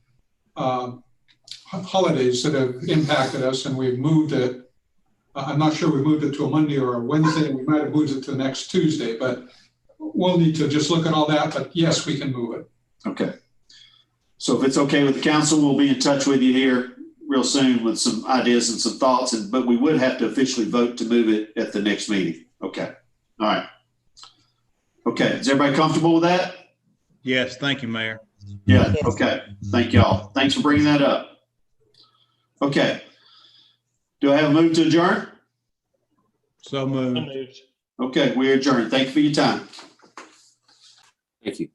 holidays that have impacted us and we've moved it. I'm not sure we moved it to a Monday or a Wednesday. We might have moved it to the next Tuesday, but we'll need to just look at all that. But yes, we can move it. Okay. So if it's okay with the council, we'll be in touch with you here real soon with some ideas and some thoughts, but we would have to officially vote to move it at the next meeting. Okay. All right. Okay. Is everybody comfortable with that? Yes, thank you, Mayor. Yeah. Okay. Thank y'all. Thanks for bringing that up. Okay. Do I have a move to adjourn? So moved. Okay. We adjourn. Thank you for your time. Thank you.